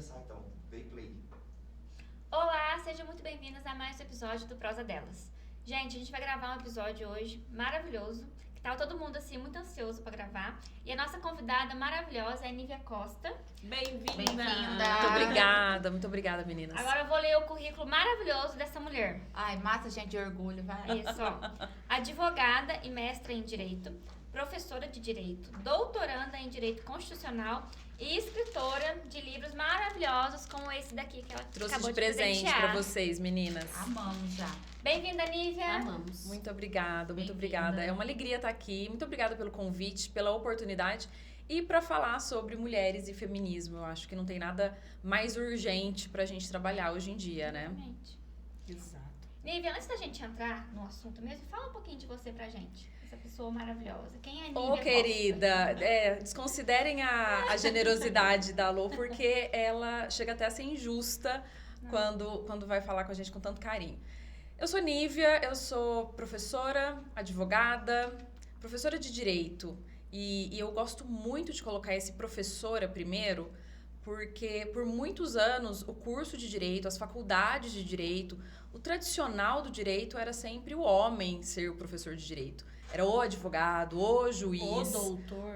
começar então. Dei play. Olá, sejam muito bem-vindas a mais um episódio do Prosa Delas. Gente, a gente vai gravar um episódio hoje maravilhoso, que tá todo mundo assim muito ansioso pra gravar. E a nossa convidada maravilhosa é a Nívia Costa. Bem-vinda! Muito obrigada, meninas. Agora eu vou ler o currículo maravilhoso dessa mulher. Ai, mata a gente de orgulho, vai. Isso, ó. Advogada e mestra em Direito, professora de Direito, doutoranda em Direito Constitucional e escritora de livros maravilhosos como esse daqui que ela Trouxe acabou de presente presentear. pra vocês, meninas. Amamos já. Bem-vinda, Nívia. Amamos. Muito obrigada, muito Bem-vinda. obrigada. É uma alegria estar aqui. Muito obrigada pelo convite, pela oportunidade e para falar sobre mulheres e feminismo. Eu acho que não tem nada mais urgente pra gente trabalhar hoje em dia, né? Exatamente. Exato. Nívia, antes da gente entrar no assunto mesmo, fala um pouquinho de você pra gente. Essa pessoa maravilhosa. Quem é a Nívia Ô, Costa? querida, desconsiderem a generosidade da Lô, porque ela chega até a ser injusta quando vai falar com a gente com tanto carinho. Eu sou Nívia, eu sou professora, advogada, professora de Direito. E eu gosto muito de colocar esse professora primeiro, porque por muitos anos o curso de Direito, as faculdades de Direito, o tradicional do Direito era sempre o homem ser o professor de Direito. Era o advogado, o juiz.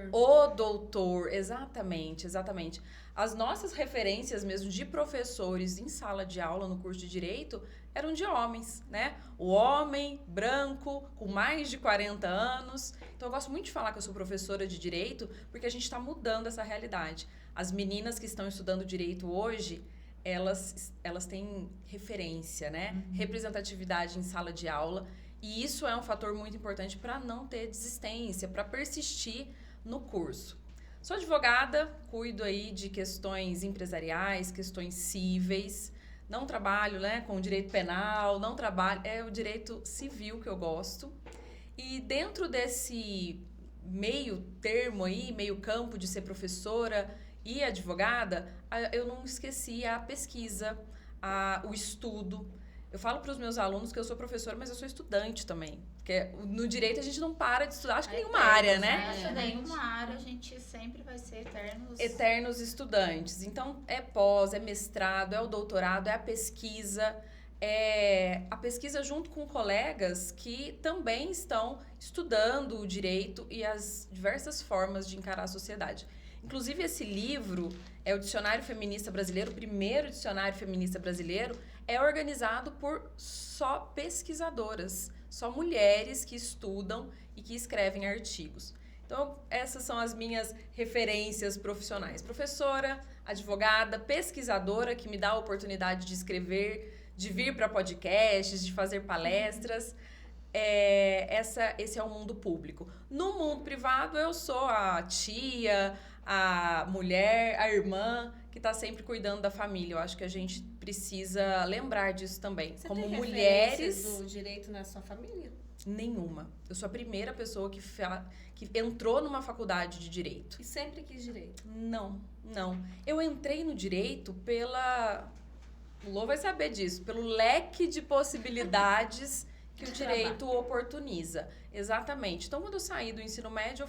O doutor, exatamente, exatamente. As nossas referências mesmo de professores em sala de aula no curso de Direito eram de homens, né? O homem branco, com mais de 40 anos. Então eu gosto muito de falar que eu sou professora de Direito, porque a gente está mudando essa realidade. As meninas que estão estudando Direito hoje, elas têm referência, né? Representatividade em sala de aula. E isso é um fator muito importante para não ter desistência, para persistir no curso. Sou advogada, cuido aí de questões empresariais, questões cíveis. Não trabalho, né, com direito penal, não trabalho, é o direito civil que eu gosto. E dentro desse meio termo aí, meio campo de ser professora e advogada, eu não esqueci a pesquisa, o estudo. Eu falo para os meus alunos que eu sou professora, mas eu sou estudante também. Porque no direito a gente não para de estudar, acho que nenhuma área, né? Acho que nenhuma área a gente sempre vai ser eternos. Eternos estudantes. Então, é pós, é mestrado, é o doutorado, é a pesquisa. É a pesquisa junto com colegas que também estão estudando o direito e as diversas formas de encarar a sociedade. Inclusive, esse livro é o Dicionário Feminista Brasileiro, o primeiro dicionário feminista brasileiro, é organizado por só pesquisadoras, só mulheres que estudam e que escrevem artigos. Então, essas são as minhas referências profissionais. Professora, advogada, pesquisadora, que me dá a oportunidade de escrever, de vir para podcasts, de fazer palestras. Esse é o mundo público. No mundo privado, eu sou a tia, a mulher, a irmã, que está sempre cuidando da família. Eu acho que a gente precisa lembrar disso também. Você como tem mulheres, referências do direito na sua família? nenhuma. Eu sou a primeira pessoa que entrou numa faculdade de direito. E sempre quis direito? Não. Eu entrei no direito o Lô vai saber disso, pelo leque de possibilidades que o direito oportuniza. Exatamente. Então, quando eu saí do ensino médio,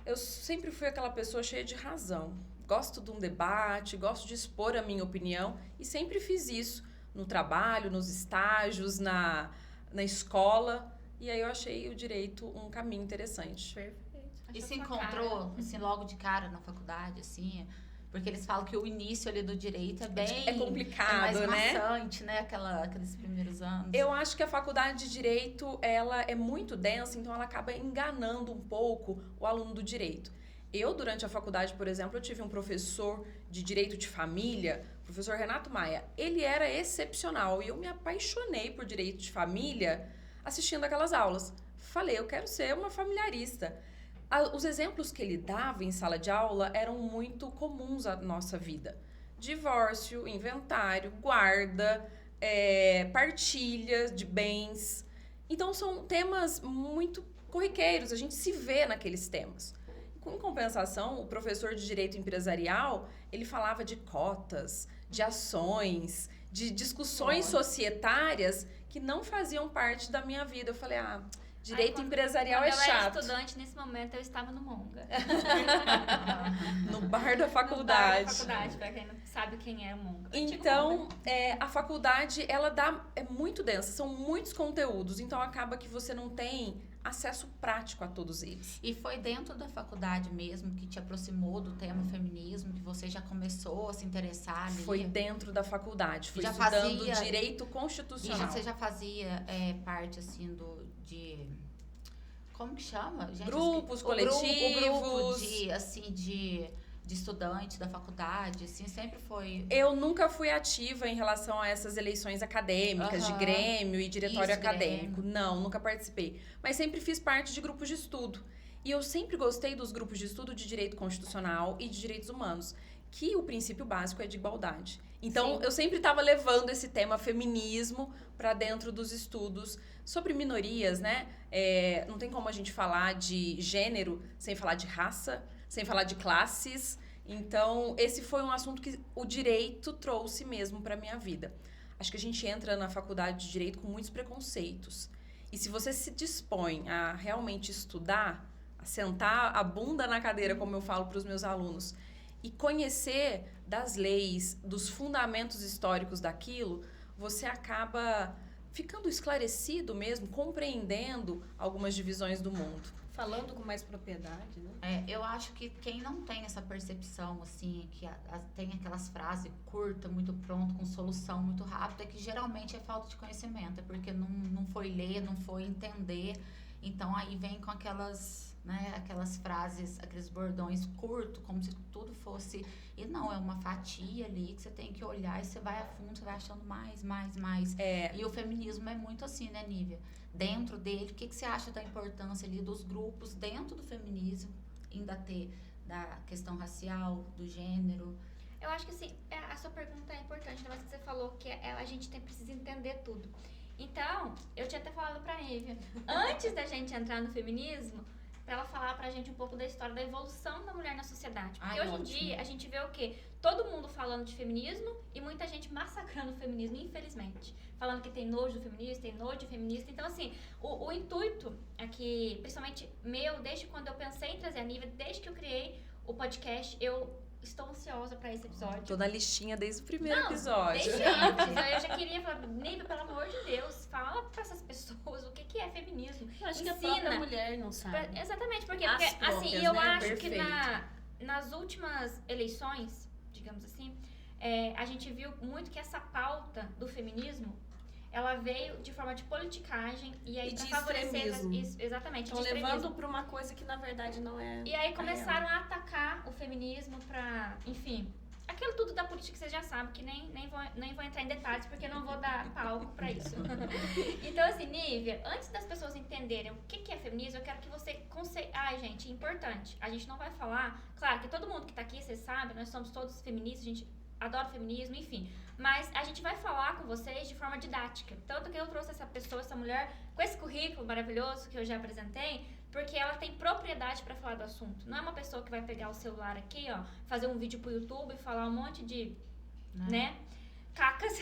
eu sempre fui aquela pessoa cheia de razão. Gosto de um debate, gosto de expor a minha opinião e sempre fiz isso no trabalho, nos estágios, na escola. E aí eu achei o direito um caminho interessante. Perfeito. E Acho se a sua encontrou, cara. assim, logo de cara na faculdade, assim? Porque eles falam que o início ali do direito é bem... É complicado, é mais né? maçante, né? Aqueles primeiros anos. Eu acho que a faculdade de Direito, ela é muito densa, então ela acaba enganando um pouco o aluno do direito. Eu, durante a faculdade, por exemplo, eu tive um professor de Direito de Família, o professor Renato Maia. Ele era excepcional e eu me apaixonei por Direito de Família assistindo aquelas aulas. Falei, eu quero ser uma familiarista. Os exemplos que ele dava em sala de aula eram muito comuns à nossa vida. Divórcio, inventário, guarda, partilha de bens. Então, são temas muito corriqueiros, a gente se vê naqueles temas. Em compensação, o professor de Direito Empresarial, ele falava de cotas, de ações, de discussões societárias que não faziam parte da minha vida. Eu falei, Direito empresarial quando é eu era chato. estudante, nesse momento eu estava no Monga. No bar da No bar faculdade. da faculdade, pra quem não sabe quem é o Monga. Então, a faculdade, é muito densa, são muitos conteúdos, então acaba que você não tem acesso prático a todos eles. E foi dentro da faculdade mesmo que te aproximou do tema feminismo, que você já começou a se interessar ali? Foi dentro da faculdade, fui Já estudando fazia- direito E constitucional. você já fazia parte, assim, de... Como que chama? Gente, Grupos, o grupo coletivos. de estudantes da faculdade, assim, sempre foi... Eu nunca fui ativa em relação a essas eleições acadêmicas, de Aham. Grêmio e diretório Isso, acadêmico. Não, nunca participei. Mas sempre fiz parte de grupos de estudo. E eu sempre gostei dos grupos de estudo de direito constitucional e de direitos humanos, que o princípio básico é de igualdade. Então, Sim. eu sempre estava levando esse tema feminismo para dentro dos estudos sobre minorias, né? Não tem como a gente falar de gênero sem falar de raça, sem falar de classes. Então, esse foi um assunto que o direito trouxe mesmo para minha vida. Acho que a gente entra na faculdade de direito com muitos preconceitos. E se você se dispõe a realmente estudar, a sentar a bunda na cadeira, como eu falo para os meus alunos, e conhecer das leis, dos fundamentos históricos daquilo, você acaba ficando esclarecido mesmo, compreendendo algumas divisões do mundo. Falando com mais propriedade, né? Eu acho que quem não tem essa percepção, assim, que tem aquelas frases curtas, muito pronto, com solução muito rápida, que geralmente é falta de conhecimento, é porque não foi ler, não foi entender. Então, aí vem com aquelas frases, aqueles bordões curtos, como se tudo fosse... E não, é uma fatia ali que você tem que olhar e você vai a fundo, você vai achando mais. E o feminismo é muito assim, né, Nívia? Dentro dele, o que você acha da importância ali dos grupos dentro do feminismo, ainda ter da questão racial, do gênero? Eu acho que assim, a sua pergunta é importante, mas que você falou que a gente precisa entender tudo. Então, eu tinha até falado pra Nívia, antes da gente entrar no feminismo, pra ela falar pra gente um pouco da história da evolução da mulher na sociedade. Porque hoje em dia, a gente vê o quê? Todo mundo falando de feminismo e muita gente massacrando o feminismo, infelizmente. Falando que tem nojo do feminismo, tem nojo de feminista. Então, assim, o intuito aqui, principalmente meu, desde quando eu pensei em trazer a Nívia, desde que eu criei o podcast, eu estou ansiosa pra esse episódio. Tô na listinha desde o primeiro Não, episódio. Desde antes, eu já queria falar, Nívia, pelo amor de Deus, fala pra essas pessoas o que é feminismo. Eu acho que a Ensina. própria mulher não sabe. Exatamente, porque As assim, próprias, eu né? acho Perfeito. que nas últimas eleições, digamos assim, a gente viu muito que essa pauta do feminismo, ela veio de forma de politicagem e aí E pra de favorecer extremismo. isso, exatamente, Estão de extremismo. levando pra uma coisa que na verdade não é. E aí começaram a atacar o feminismo pra, enfim, aquilo tudo da política que vocês já sabem, que nem vou entrar em detalhes, porque não vou dar palco pra isso. Então, assim, Nívia, antes das pessoas entenderem o que é feminismo, eu quero que você... Ai, gente, importante, a gente não vai falar... Claro que todo mundo que tá aqui, vocês sabem, nós somos todos feministas, a gente adora feminismo, enfim. Mas a gente vai falar com vocês de forma didática. Tanto que eu trouxe essa pessoa, essa mulher, com esse currículo maravilhoso que eu já apresentei, porque ela tem propriedade para falar do assunto. Não é uma pessoa que vai pegar o celular aqui, ó, fazer um vídeo pro YouTube e falar um monte de, né, cacas,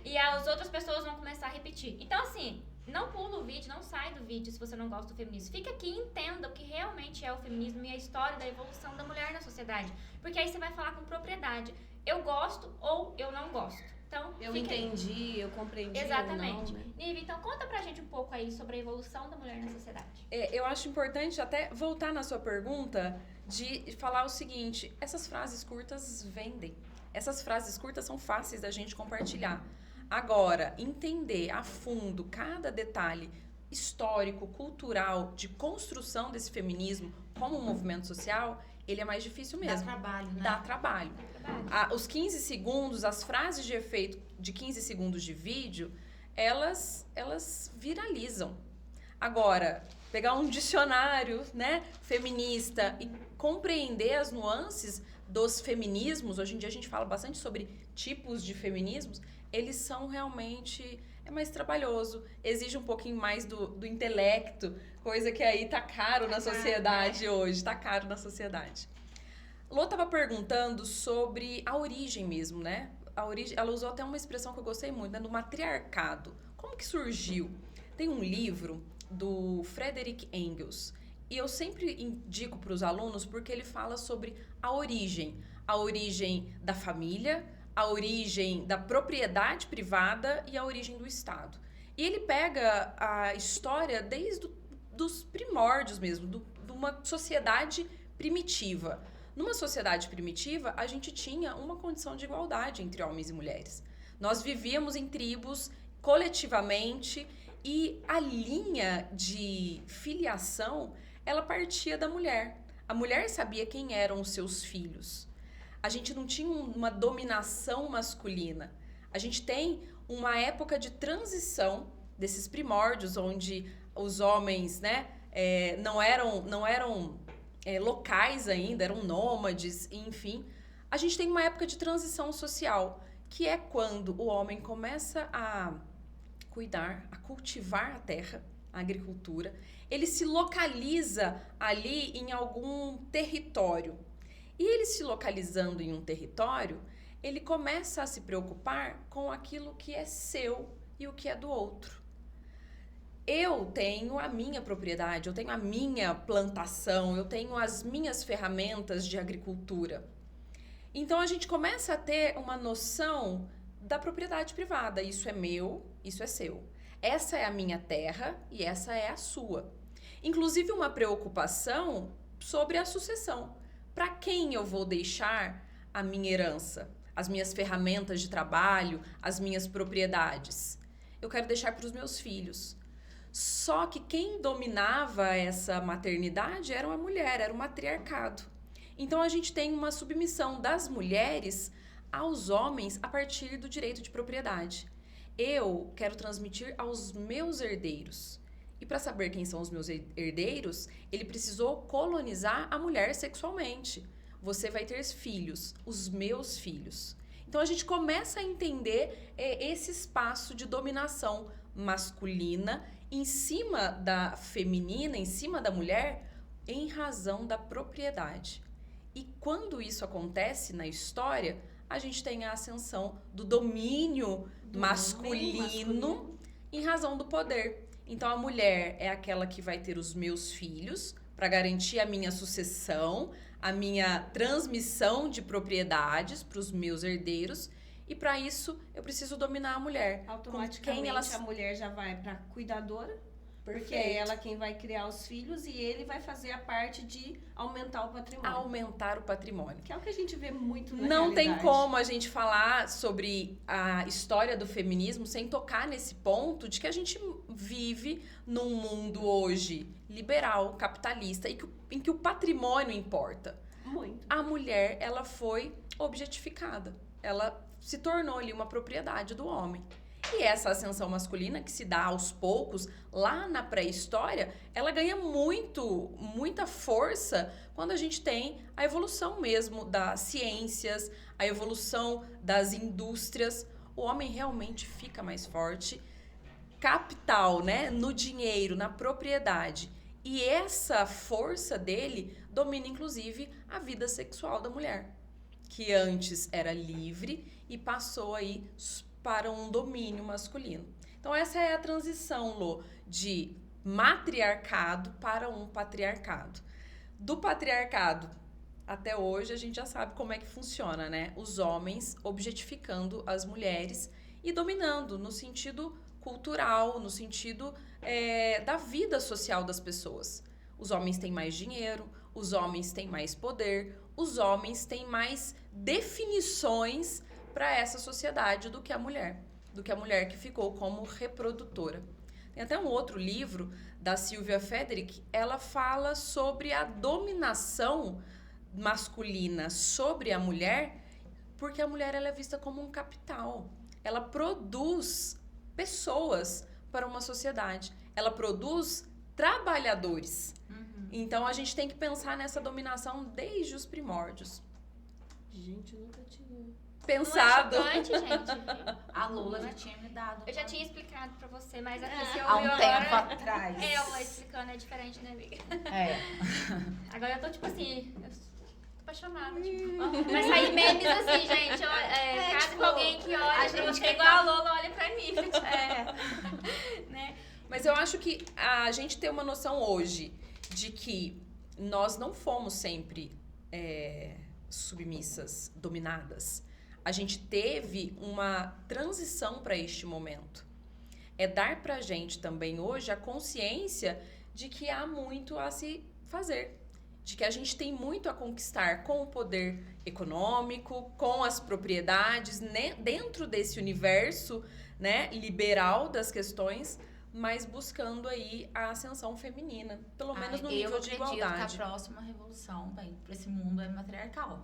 e as outras pessoas vão começar a repetir. Então, assim, não pula o vídeo, não sai do vídeo se você não gosta do feminismo. Fica aqui e entenda o que realmente é o feminismo e a história da evolução da mulher na sociedade. Porque aí você vai falar com propriedade. Eu gosto ou eu não gosto. Então, Eu fica aí. entendi, eu compreendi. Exatamente. Ou não, né? Nívia, então conta pra gente um pouco aí sobre a evolução da mulher na sociedade. Eu acho importante até voltar na sua pergunta de falar o seguinte: essas frases curtas vendem. Essas frases curtas são fáceis da gente compartilhar. Agora, entender a fundo cada detalhe histórico, cultural, de construção desse feminismo como um movimento social, ele é mais difícil mesmo. Dá trabalho, né? Dá trabalho. Os 15 segundos, as frases de efeito de 15 segundos de vídeo, elas viralizam. Agora, pegar um dicionário, né, feminista e compreender as nuances dos feminismos, hoje em dia a gente fala bastante sobre tipos de feminismos, eles são realmente... É mais trabalhoso, exige um pouquinho mais do intelecto, coisa que aí tá caro na sociedade hoje, tá caro na sociedade. Lô estava perguntando sobre a origem mesmo, né? A origem, ela usou até uma expressão que eu gostei muito, né? Do matriarcado. Como que surgiu? Tem um livro do Friedrich Engels. E eu sempre indico para os alunos porque ele fala sobre a origem da família, a origem da propriedade privada e a origem do Estado. E ele pega a história desde dos primórdios mesmo, de uma sociedade primitiva. Numa sociedade primitiva, a gente tinha uma condição de igualdade entre homens e mulheres. Nós vivíamos em tribos, coletivamente, e a linha de filiação, ela partia da mulher. A mulher sabia quem eram os seus filhos. A gente não tinha uma dominação masculina. A gente tem uma época de transição desses primórdios, onde os homens, né, não eram locais ainda, eram nômades, enfim. A gente tem uma época de transição social, que é quando o homem começa a cuidar, a cultivar a terra, a agricultura. Ele se localiza ali em algum território. E ele se localizando em um território, ele começa a se preocupar com aquilo que é seu e o que é do outro. Eu tenho a minha propriedade, eu tenho a minha plantação, eu tenho as minhas ferramentas de agricultura. Então a gente começa a ter uma noção da propriedade privada. Isso é meu, isso é seu. Essa é a minha terra e essa é a sua. Inclusive uma preocupação sobre a sucessão. Para quem eu vou deixar a minha herança, as minhas ferramentas de trabalho, as minhas propriedades? Eu quero deixar para os meus filhos. Só que quem dominava essa maternidade era uma mulher, era o matriarcado. Então a gente tem uma submissão das mulheres aos homens a partir do direito de propriedade. Eu quero transmitir aos meus herdeiros. E para saber quem são os meus herdeiros, ele precisou colonizar a mulher sexualmente. Você vai ter filhos, os meus filhos. Então a gente começa a entender esse espaço de dominação masculina em cima da feminina, em cima da mulher, em razão da propriedade. E quando isso acontece na história, a gente tem a ascensão do domínio masculino em razão do poder. Então a mulher é aquela que vai ter os meus filhos para garantir a minha sucessão, a minha transmissão de propriedades para os meus herdeiros. E para isso eu preciso dominar a mulher. Automaticamente a mulher já vai para cuidadora. Porque é ela quem vai criar os filhos e ele vai fazer a parte de aumentar o patrimônio. Aumentar o patrimônio. Que é o que a gente vê muito na Não realidade. tem como a gente falar sobre a história do feminismo sem tocar nesse ponto de que a gente vive num mundo hoje liberal, capitalista, em que o patrimônio importa. Muito. A mulher, ela foi objetificada. Ela se tornou ali uma propriedade do homem. E essa ascensão masculina que se dá aos poucos, lá na pré-história, ela ganha muita força quando a gente tem a evolução mesmo das ciências, a evolução das indústrias. O homem realmente fica mais forte. Capital, né? No dinheiro, na propriedade. E essa força dele domina, inclusive, a vida sexual da mulher, que antes era livre e passou aí para um domínio masculino. Então essa é a transição, Lô, de matriarcado para um patriarcado. Do patriarcado até hoje a gente já sabe como é que funciona, né? Os homens objetificando as mulheres e dominando no sentido cultural, no sentido da vida social das pessoas. Os homens têm mais dinheiro, os homens têm mais poder, os homens têm mais definições para essa sociedade do que a mulher que ficou como reprodutora. Tem até um outro livro da Sylvia Federick, ela fala sobre a dominação masculina sobre a mulher, porque a mulher ela é vista como um capital. Ela produz pessoas para uma sociedade, ela produz trabalhadores. Então a gente tem que pensar nessa dominação desde os primórdios. Gente, eu nunca tinha pensado. Não é chocante, gente. A Lula já tinha me dado. Eu já tinha explicado pra você, mas aqui se eu há um ouviu tempo agora... atrás. Ela explicando é diferente, né, amiga? Agora eu tô, tipo assim... Eu tô apaixonada, tipo... Vai sair memes assim, gente. Caso tipo, com alguém que olha a pra gente você quer igual a Lola olha pra mim. Né? Mas eu acho que a gente tem uma noção hoje de que nós não fomos sempre submissas, dominadas. A gente teve uma transição para este momento. É dar pra gente também hoje a consciência de que há muito a se fazer. De que a gente tem muito a conquistar com o poder econômico, com as propriedades, né, dentro desse universo, né, liberal das questões, mas buscando aí a ascensão feminina, pelo menos no nível de igualdade. Eu acredito que a próxima revolução, bem, pra esse mundo é matriarcal.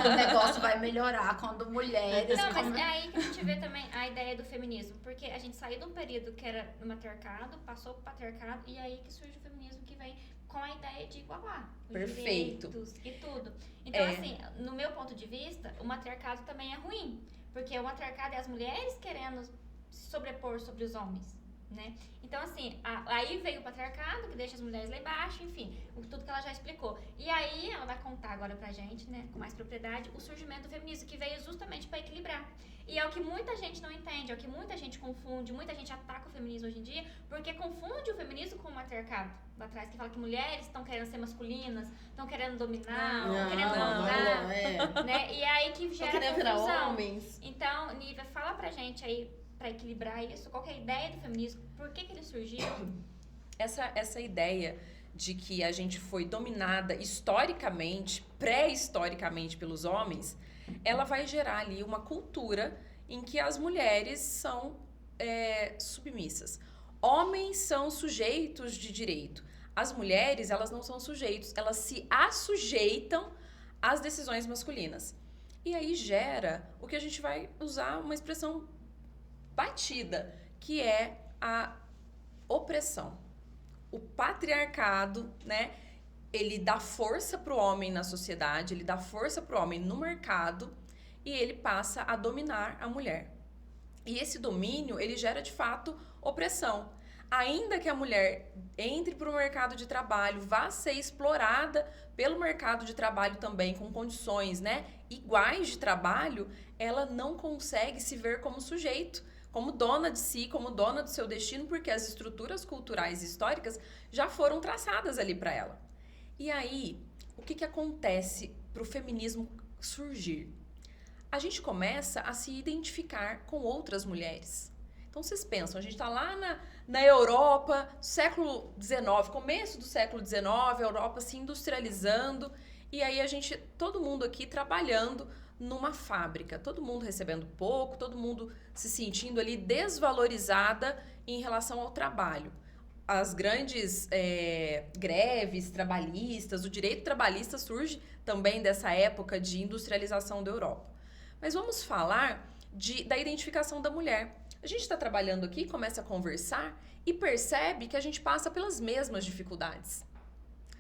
O negócio vai melhorar quando mulheres... Não, mas é aí que a gente vê também a ideia do feminismo, porque a gente saiu de um período que era no matriarcado, passou pro patriarcado, e aí que surge o feminismo que vem com a ideia de igualar os Perfeito. direitos e tudo. Então, assim, no meu ponto de vista, o matriarcado também é ruim, porque o matriarcado é as mulheres querendo se sobrepor sobre os homens. Né? Então, assim, aí veio o patriarcado, que deixa as mulheres lá embaixo, enfim, tudo que ela já explicou. E aí ela vai contar agora pra gente, né, com mais propriedade, o surgimento do feminismo, que veio justamente pra equilibrar. E é o que muita gente não entende, é o que muita gente confunde, muita gente ataca o feminismo hoje em dia, porque confunde o feminismo com o matriarcado. Lá atrás, que fala que mulheres estão querendo ser masculinas, estão querendo dominar, querendo mandar, né? E é aí que gera confusão. Homens. Então, Nívia, fala pra gente aí, para equilibrar isso, qual que é a ideia do feminismo, por que ele surgiu? Essa ideia de que a gente foi dominada historicamente, pré-historicamente pelos homens, ela vai gerar ali uma cultura em que as mulheres são submissas. Homens são sujeitos de direito. As mulheres, elas não são sujeitos, elas se assujeitam às decisões masculinas. E aí gera o que a gente vai usar uma expressão batida, que é a opressão. O patriarcado, né, ele dá força pro homem na sociedade, ele dá força pro homem no mercado e ele passa a dominar a mulher. E esse domínio, ele gera de fato opressão. Ainda que a mulher entre para o mercado de trabalho, vá ser explorada pelo mercado de trabalho também, com condições, né, iguais de trabalho, ela não consegue se ver como sujeito, como dona de si, como dona do seu destino, porque as estruturas culturais e históricas já foram traçadas ali para ela. E aí, o que acontece para o feminismo surgir? A gente começa a se identificar com outras mulheres. Então, vocês pensam, a gente está lá na Europa, século XIX, começo do século XIX, a Europa se industrializando, e aí todo mundo aqui trabalhando numa fábrica, todo mundo recebendo pouco, todo mundo se sentindo ali desvalorizada em relação ao trabalho. As grandes greves trabalhistas, o direito trabalhista surge também dessa época de industrialização da Europa. Mas vamos falar da identificação da mulher. A gente está trabalhando aqui, começa a conversar e percebe que a gente passa pelas mesmas dificuldades.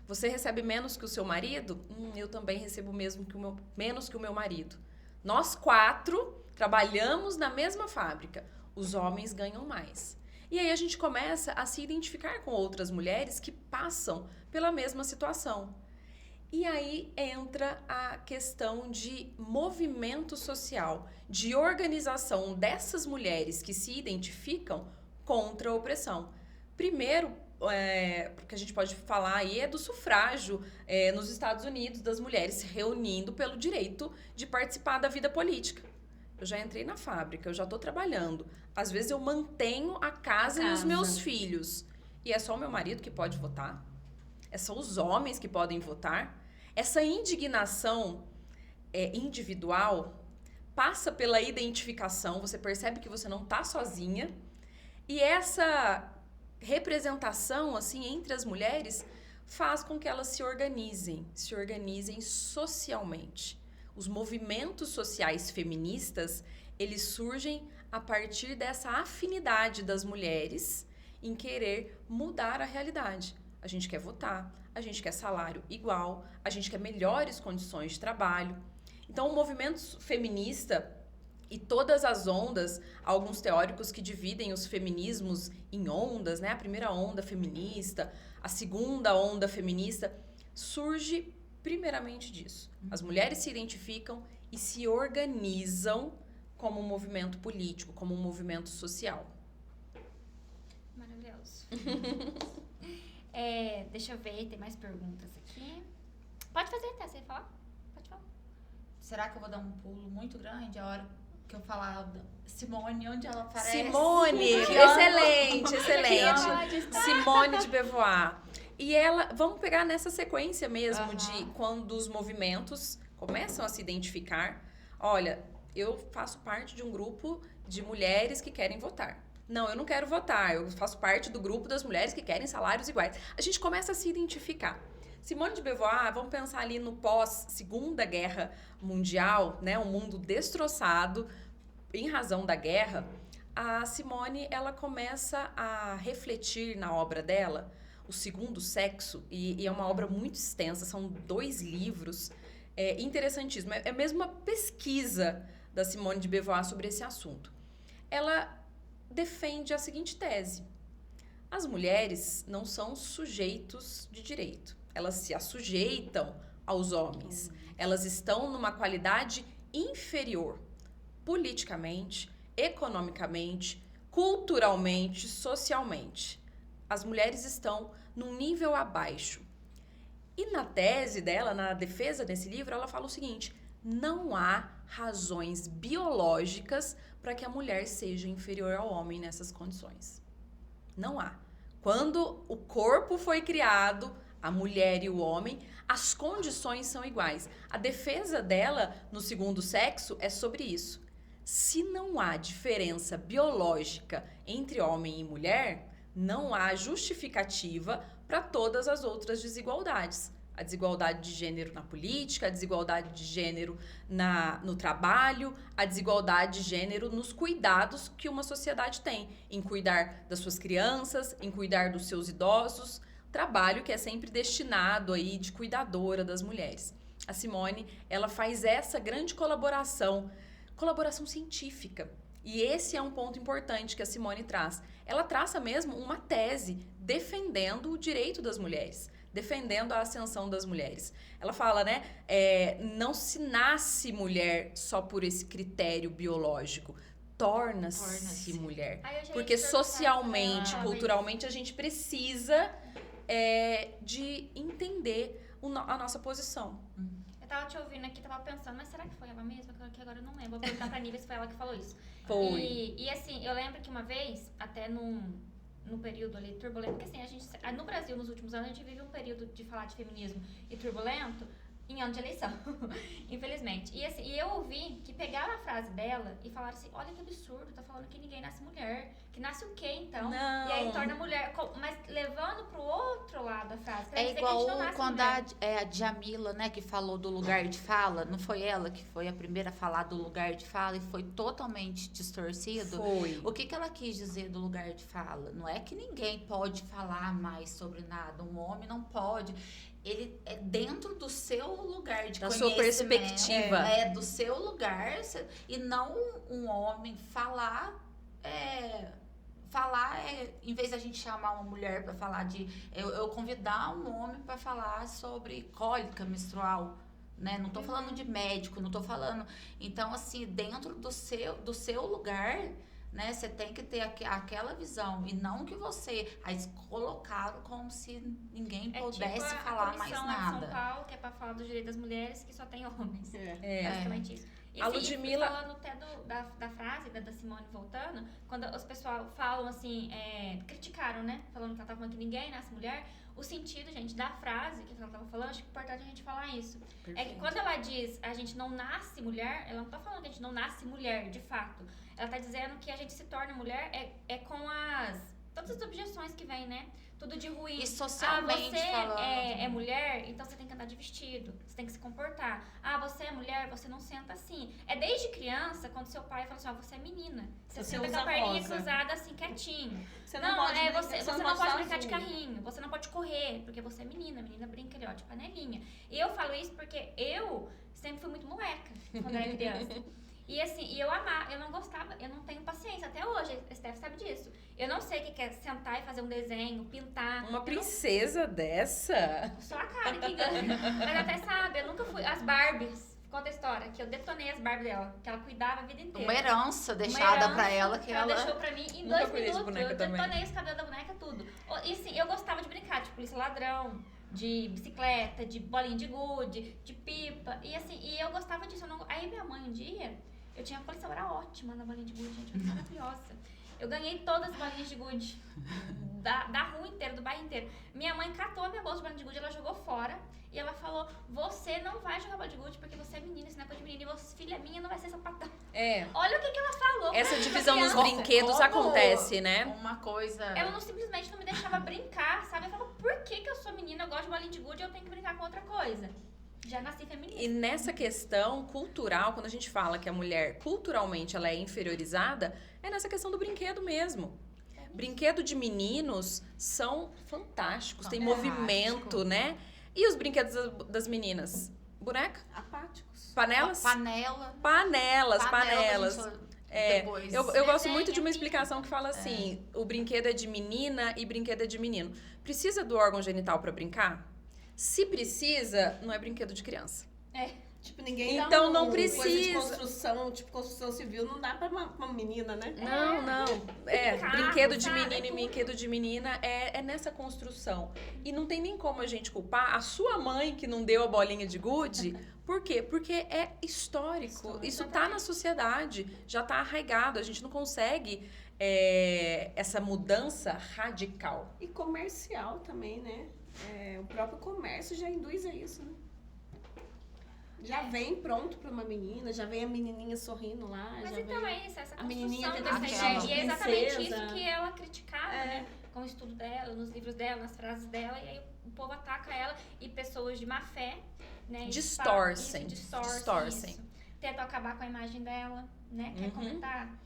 Você recebe menos que o seu marido? Eu também recebo menos que o meu marido. Nós 4 trabalhamos na mesma fábrica. Os homens ganham mais. E aí a gente começa a se identificar com outras mulheres que passam pela mesma situação. E aí entra a questão de movimento social, de organização dessas mulheres que se identificam contra a opressão. Primeiro, porque a gente pode falar aí do sufrágio nos Estados Unidos, das mulheres se reunindo pelo direito de participar da vida política. Eu já entrei na fábrica, eu já estou trabalhando. Às vezes eu mantenho a casa e os meus filhos. E é só o meu marido que pode votar? É só os homens que podem votar? Essa indignação individual passa pela identificação, você percebe que você não está sozinha. E essa representação assim entre as mulheres faz com que elas se organizem socialmente. Os movimentos sociais feministas, eles surgem a partir dessa afinidade das mulheres em querer mudar a realidade. A gente quer votar, a gente quer salário igual, a gente quer melhores condições de trabalho. Então, o movimento feminista e todas as ondas, alguns teóricos que dividem os feminismos em ondas, né? A primeira onda feminista, a segunda onda feminista, surge primeiramente disso. As mulheres se identificam e se organizam como um movimento político, como um movimento social. Maravilhoso. maravilhoso. Deixa eu ver, tem mais perguntas aqui. Pode fazer, até você falar? Pode falar. Será que eu vou dar um pulo muito grande a hora que eu falar Simone, onde ela aparece? Simone, Que amo. excelente, excelente. Pode estar. Simone de Beauvoir. E ela, vamos pegar nessa sequência mesmo Aham. de quando os movimentos começam a se identificar. Olha, eu faço parte de um grupo de mulheres que querem votar. Não, eu não quero votar, eu faço parte do grupo das mulheres que querem salários iguais. A gente começa a se identificar. Simone de Beauvoir, vamos pensar ali no pós-Segunda Guerra Mundial, né? Um mundo destroçado em razão da guerra. A Simone, ela começa a refletir na obra dela o segundo sexo, e é uma obra muito extensa, são 2 livros, interessantíssimo. É mesmo uma pesquisa da Simone de Beauvoir sobre esse assunto. Ela defende a seguinte tese: as mulheres não são sujeitos de direito, elas se assujeitam aos homens, elas estão numa qualidade inferior, politicamente, economicamente, culturalmente, socialmente. As mulheres estão num nível abaixo. E na tese dela, na defesa desse livro, ela fala o seguinte: não há razões biológicas para que a mulher seja inferior ao homem nessas condições. Não há. Quando o corpo foi criado, a mulher e o homem, as condições são iguais. A defesa dela no segundo sexo é sobre isso. Se não há diferença biológica entre homem e mulher, não há justificativa para todas as outras desigualdades. A desigualdade de gênero na política, a desigualdade de gênero no trabalho, a desigualdade de gênero nos cuidados que uma sociedade tem, em cuidar das suas crianças, em cuidar dos seus idosos, trabalho que é sempre destinado aí de cuidadora das mulheres. A Simone, ela faz essa grande colaboração científica. E esse é um ponto importante que a Simone traz. Ela traça mesmo uma tese defendendo o direito das mulheres, defendendo a ascensão das mulheres. Ela fala, né, não se nasce mulher só por esse critério biológico, torna-se mulher. Porque socialmente, culturalmente, a gente precisa de entender a nossa posição. Eu tava te ouvindo aqui, tava pensando, mas será que foi ela mesma? Que agora eu não lembro. Vou perguntar pra Nívia se foi ela que falou isso. Foi. E assim, eu lembro que uma vez, até num período ali turbulento, porque assim, no Brasil, nos últimos anos, a gente vive um período de falar de feminismo e turbulento em ano de eleição, infelizmente. E assim, eu ouvi que pegaram a frase dela e falaram assim, olha que absurdo, tá falando que ninguém nasce mulher. Que nasce o quê, então? Não. E aí torna mulher, mas levando pro outro lado a frase. Quer dizer Igual que a gente não nasce quando mulher. a Djamila, né, que falou do lugar de fala, não foi ela que foi a primeira a falar do lugar de fala e foi totalmente distorcido? Foi. O que ela quis dizer do lugar de fala? Não é que ninguém pode falar mais sobre nada, um homem não pode. Ele é dentro do seu lugar de Da conhecimento. sua perspectiva. Do seu lugar, e não um homem falar, em vez da gente chamar uma mulher para falar eu convidar um homem para falar sobre cólica menstrual, né? Não tô falando de médico, não tô falando. Então, assim, dentro do seu lugar, né? Você tem que ter aquela visão e não que você colocaram como se ninguém pudesse tipo falar mais a comissão nada. lá de São Paulo, que é pra falar do direito das mulheres, que só tem homens. Basicamente isso. E A assim, Ludmilla- falando até da frase da Simone voltando, quando os pessoal falam assim, criticaram, né? Falando que ela tava falando que ninguém nasce mulher. O sentido, gente, da frase que ela tava falando, acho que é importante a gente falar isso. É que quando ela diz a gente não nasce mulher, ela não tá falando que a gente não nasce mulher, de fato. Ela tá dizendo que a gente se torna mulher com todas as objeções que vem, né? Tudo de ruim. E socialmente você falando. é mulher, então você tem que andar de vestido. Você tem que se comportar. Você é mulher, você não senta assim. É desde criança, quando seu pai fala assim, você é menina. Você senta com a perninha cruzada assim, quietinho. Você não pode brincar, você não pode estar brincar de azul. carrinho. Você não pode correr, porque você é menina. Menina brinca ali, ó, de panelinha. E eu falo isso porque eu sempre fui muito moleca quando era criança. E assim, eu não gostava, eu não tenho paciência. Até hoje, a Steph sabe disso. Eu não sei o que é sentar e fazer um desenho, pintar. Uma princesa dessa? Só a cara que ganha. Mas até sabe, eu nunca fui. As Barbies. conta a história, que eu detonei as Barbie dela, que ela cuidava a vida inteira. Uma herança Uma deixada herança pra ela que ela... deixou pra mim em Nunca 2 cuidei de minutos. boneca Eu também. detonei os cabelos da boneca, tudo. E assim, eu gostava de brincar, de polícia ladrão, de bicicleta, de bolinha de gude, de pipa. E assim, e eu gostava disso. Aí minha mãe um dia, eu tinha uma coleção, era ótima na bolinha de gude, gente, era maravilhosa. Eu ganhei todas as bolinhas de gude da rua inteira, do bairro inteiro. Minha mãe catou a minha bolsa de bolinha de gude, ela jogou fora. E ela falou, você não vai jogar bola de gude porque você é menina, isso não é coisa de menina. E você, filha minha, não vai ser sapatão. Olha o que ela falou. Essa divisão nos criança. brinquedos Como acontece, né? Uma coisa... Ela simplesmente não me deixava brincar, sabe? Eu falava, por que eu sou menina, eu gosto de bolinha de gude e eu tenho que brincar com outra coisa? Já nasci feminina. E nessa questão cultural, quando a gente fala que a mulher, culturalmente, ela é inferiorizada, é nessa questão do brinquedo mesmo. Brinquedo de meninos são fantásticos, tem Fantástico. movimento, né? E os brinquedos das meninas? Boneca? Apáticos. Panelas? Panelas, Panelas. gente, É, depois. eu gosto Desenha, muito de uma pinta. explicação que fala assim, o brinquedo é de menina e brinquedo é de menino. Precisa do órgão genital pra brincar? Se precisa, não é brinquedo de criança. Tipo, ninguém Então dá não coisa de precisa. construção, tipo, construção civil, não dá pra uma menina, né? Não. Carro, Brinquedo de sabe? menino e Tudo. brinquedo de menina é nessa construção. E não tem nem como a gente culpar a sua mãe que não deu a bolinha de gude. Por quê? Porque é histórico. Isso tá na sociedade, já tá arraigado. A gente não consegue essa mudança radical. E comercial também, né? O próprio comércio já induz a isso, né? Já vem pronto pra uma menina, já vem a menininha sorrindo lá. Mas já então vem... é isso, essa a menininha construção tentando dessa ser ideia. E é exatamente princesa. isso que ela criticava, É. né? Com o estudo dela, nos livros dela, nas frases dela. E aí o povo ataca ela e pessoas de má fé, né? Distorcem. Distorcem. Isso. Tentam acabar com a imagem dela, né? Quer comentar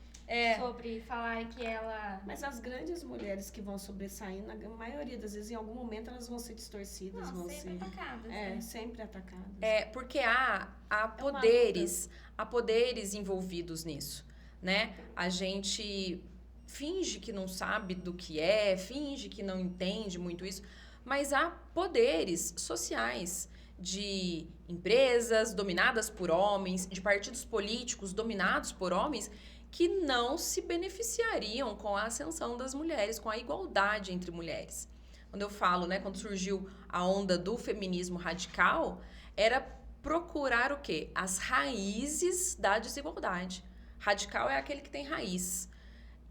sobre falar que ela... Mas as grandes mulheres que vão sobressair, na maioria das vezes, em algum momento, elas vão ser distorcidas, Não, vão sempre ser... atacadas, né? sempre atacadas. Porque há poderes envolvidos nisso, né? A gente finge que não sabe do que finge que não entende muito isso, mas há poderes sociais de empresas dominadas por homens, de partidos políticos dominados por homens que não se beneficiariam com a ascensão das mulheres, com a igualdade entre mulheres. Quando eu falo, né, quando surgiu a onda do feminismo radical, era procurar o quê? As raízes da desigualdade. Radical é aquele que tem raiz.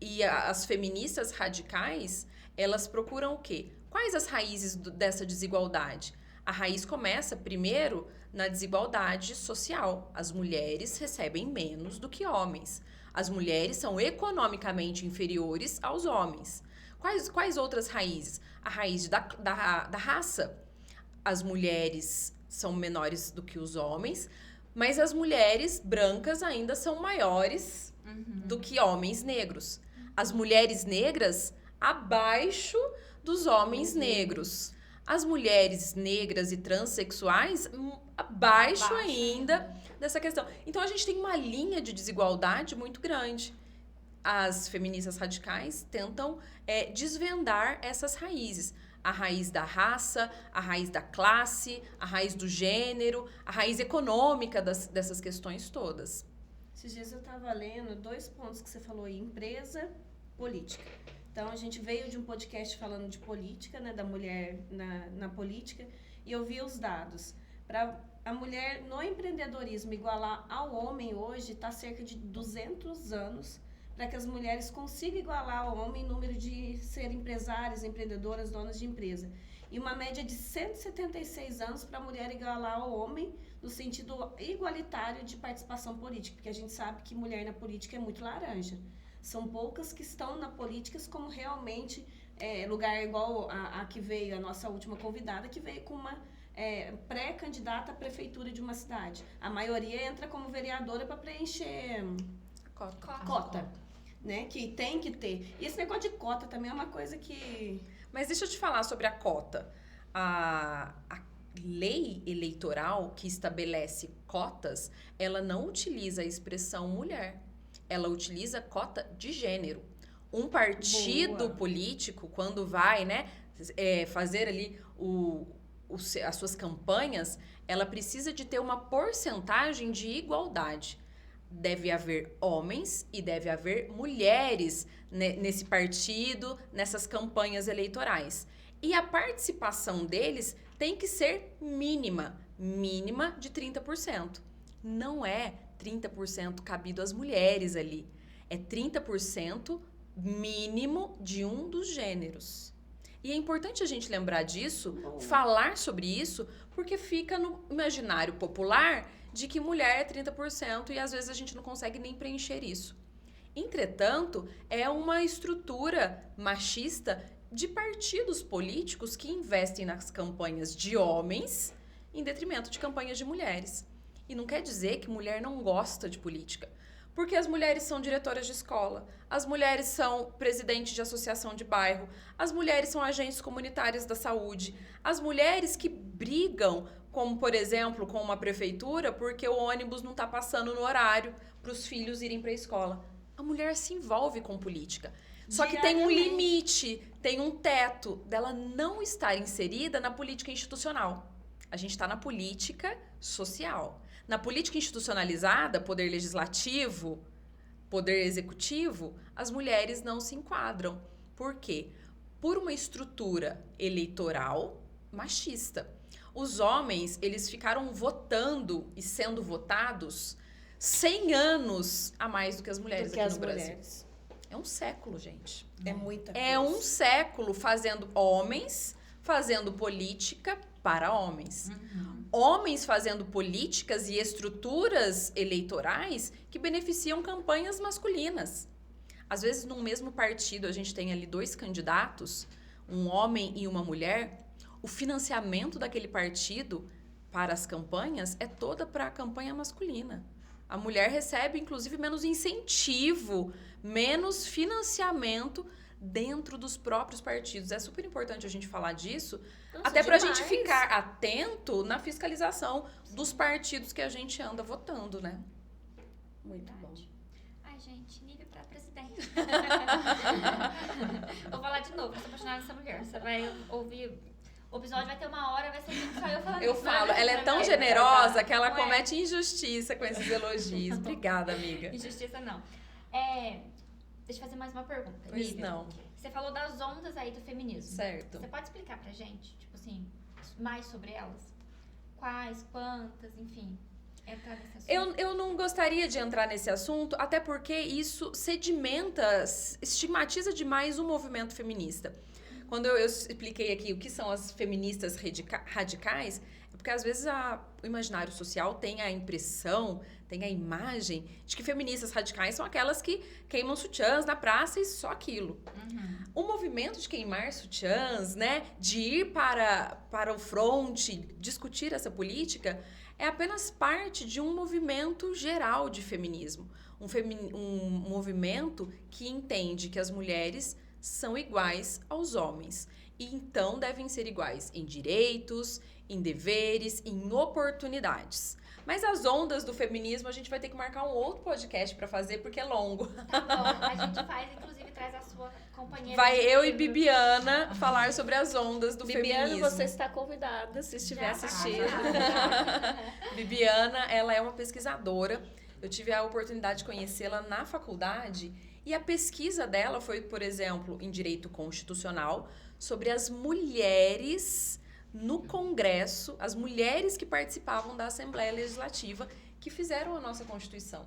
E as feministas radicais, elas procuram o quê? Quais as raízes dessa desigualdade? A raiz começa, primeiro, na desigualdade social. As mulheres recebem menos do que homens. As mulheres são economicamente inferiores aos homens. Quais outras raízes? A raiz da raça. As mulheres são menores do que os homens, mas as mulheres brancas ainda são maiores do que homens negros. As mulheres negras abaixo dos homens negros. As mulheres negras e transexuais abaixo ainda dessa questão. Então, a gente tem uma linha de desigualdade muito grande. As feministas radicais tentam desvendar essas raízes. A raiz da raça, a raiz da classe, a raiz do gênero, a raiz econômica dessas questões todas. Esses dias eu estava lendo 2 pontos que você falou aí, empresa, política. Então, a gente veio de um podcast falando de política, né, da mulher na política, e eu vi os dados. Para a mulher no empreendedorismo igualar ao homem hoje, está cerca de 200 anos para que as mulheres consigam igualar ao homem em número de ser empresárias, empreendedoras, donas de empresa. E uma média de 176 anos para a mulher igualar ao homem no sentido igualitário de participação política, porque a gente sabe que mulher na política é muito laranja. São poucas que estão na política como realmente lugar igual a que veio, a nossa última convidada, que veio com uma pré-candidata à prefeitura de uma cidade. A maioria entra como vereadora para preencher cota, né? Que tem que ter. E esse negócio de cota também é uma coisa que... Mas deixa eu te falar sobre a cota. A lei eleitoral que estabelece cotas, ela não utiliza a expressão mulher. Ela utiliza cota de gênero. Um partido político, quando vai, né, fazer ali as suas campanhas, ela precisa de ter uma porcentagem de igualdade. Deve haver homens e deve haver mulheres nesse partido, nessas campanhas eleitorais. E a participação deles tem que ser mínima de 30%. Não é 30% cabido às mulheres ali. É 30% mínimo de um dos gêneros. E é importante a gente lembrar disso, falar sobre isso, porque fica no imaginário popular de que mulher é 30% e às vezes a gente não consegue nem preencher isso. Entretanto, é uma estrutura machista de partidos políticos que investem nas campanhas de homens em detrimento de campanhas de mulheres. E não quer dizer que mulher não gosta de política. Porque as mulheres são diretoras de escola, as mulheres são presidentes de associação de bairro, as mulheres são agentes comunitários da saúde, as mulheres que brigam, como por exemplo, com uma prefeitura, porque o ônibus não está passando no horário para os filhos irem para a escola. A mulher se envolve com política. Só que tem um limite, tem um teto dela não estar inserida na política institucional. A gente está na política social. Na política institucionalizada, poder legislativo, poder executivo, as mulheres não se enquadram. Por quê? Por uma estrutura eleitoral machista. Os homens, eles ficaram votando e sendo votados 100 anos a mais do que as mulheres aqui no Brasil. É um século, gente. É muita coisa. É um século homens fazendo política para homens. Homens fazendo políticas e estruturas eleitorais que beneficiam campanhas masculinas. Às vezes, num mesmo partido, a gente tem ali 2 candidatos, um homem e uma mulher. O financiamento daquele partido para as campanhas é toda para a campanha masculina. A mulher recebe, inclusive, menos incentivo, menos financiamento dentro dos próprios partidos. É super importante a gente falar disso, até para a gente ficar atento na fiscalização dos partidos que a gente anda votando, né? Muito bom. Ai, gente, nível pra presidente. Vou falar de novo, eu sou apaixonada nessa mulher. Você vai ouvir... O episódio vai ter 1 hora, vai ser só eu falando Eu isso. falo, ela é tão generosa que ela comete injustiça com esses elogios. Obrigada, amiga. Injustiça não. Deixa eu fazer mais uma pergunta. Pois Lívia. não. Você falou das ondas aí do feminismo. Certo. Você pode explicar pra gente, tipo assim, mais sobre elas? Quais, quantas, enfim, entrar nesse assunto? Eu não gostaria de entrar nesse assunto, até porque isso sedimenta, estigmatiza demais o movimento feminista. Quando eu expliquei aqui o que são as feministas radicais, é porque às vezes o imaginário social tem a impressão, tem a imagem de que feministas radicais são aquelas que queimam sutiãs na praça e só aquilo. O movimento de queimar sutiãs, né, de ir para o fronte, discutir essa política, é apenas parte de um movimento geral de feminismo. Um movimento que entende que as mulheres são iguais aos homens e então devem ser iguais em direitos, em deveres, em oportunidades. Mas as ondas do feminismo a gente vai ter que marcar um outro podcast para fazer porque é longo. Tá bom, a gente faz, inclusive traz a sua companheira. Vai eu e Bibiana falar sobre as ondas do Bibiana, feminismo. você está convidada se estiver Já assistindo. Bibiana, ela é uma pesquisadora. Eu tive a oportunidade de conhecê-la na faculdade. E a pesquisa dela foi, por exemplo, em direito constitucional, sobre as mulheres no Congresso, as mulheres que participavam da Assembleia Legislativa, que fizeram a nossa Constituição.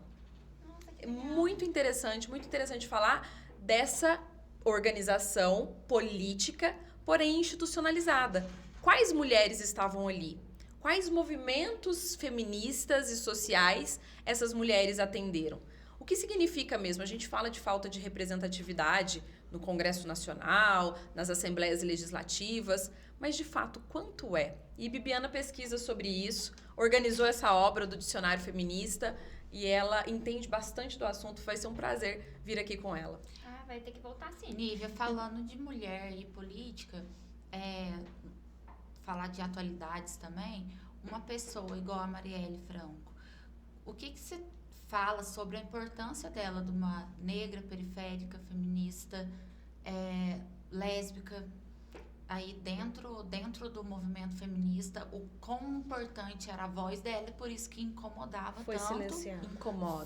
Nossa, que É legal. muito interessante falar dessa organização política, porém institucionalizada. Quais mulheres estavam ali? Quais movimentos feministas e sociais essas mulheres atenderam? O que significa mesmo? A gente fala de falta de representatividade no Congresso Nacional, nas assembleias legislativas, mas de fato, quanto é? E Bibiana pesquisa sobre isso, organizou essa obra do Dicionário Feminista e ela entende bastante do assunto. Vai ser um prazer vir aqui com ela. Ah, vai ter que voltar sim. Nívia, falando de mulher e política, falar de atualidades também, uma pessoa igual a Marielle Franco, o que você fala sobre a importância dela, de uma negra periférica, feminista, lésbica, aí dentro do movimento feminista, o quão importante era a voz dela, e por isso que incomodava Foi tanto. silenciada. Incomoda.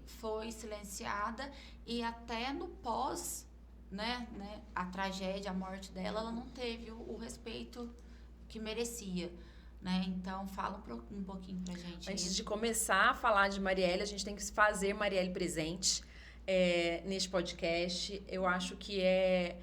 Foi silenciada, e até no pós, né, a tragédia, a morte dela, ela não teve o respeito que merecia, né? Então, fala um pouquinho pra gente. Antes de começar a falar de Marielle, a gente tem que fazer Marielle presente neste podcast. Eu acho que é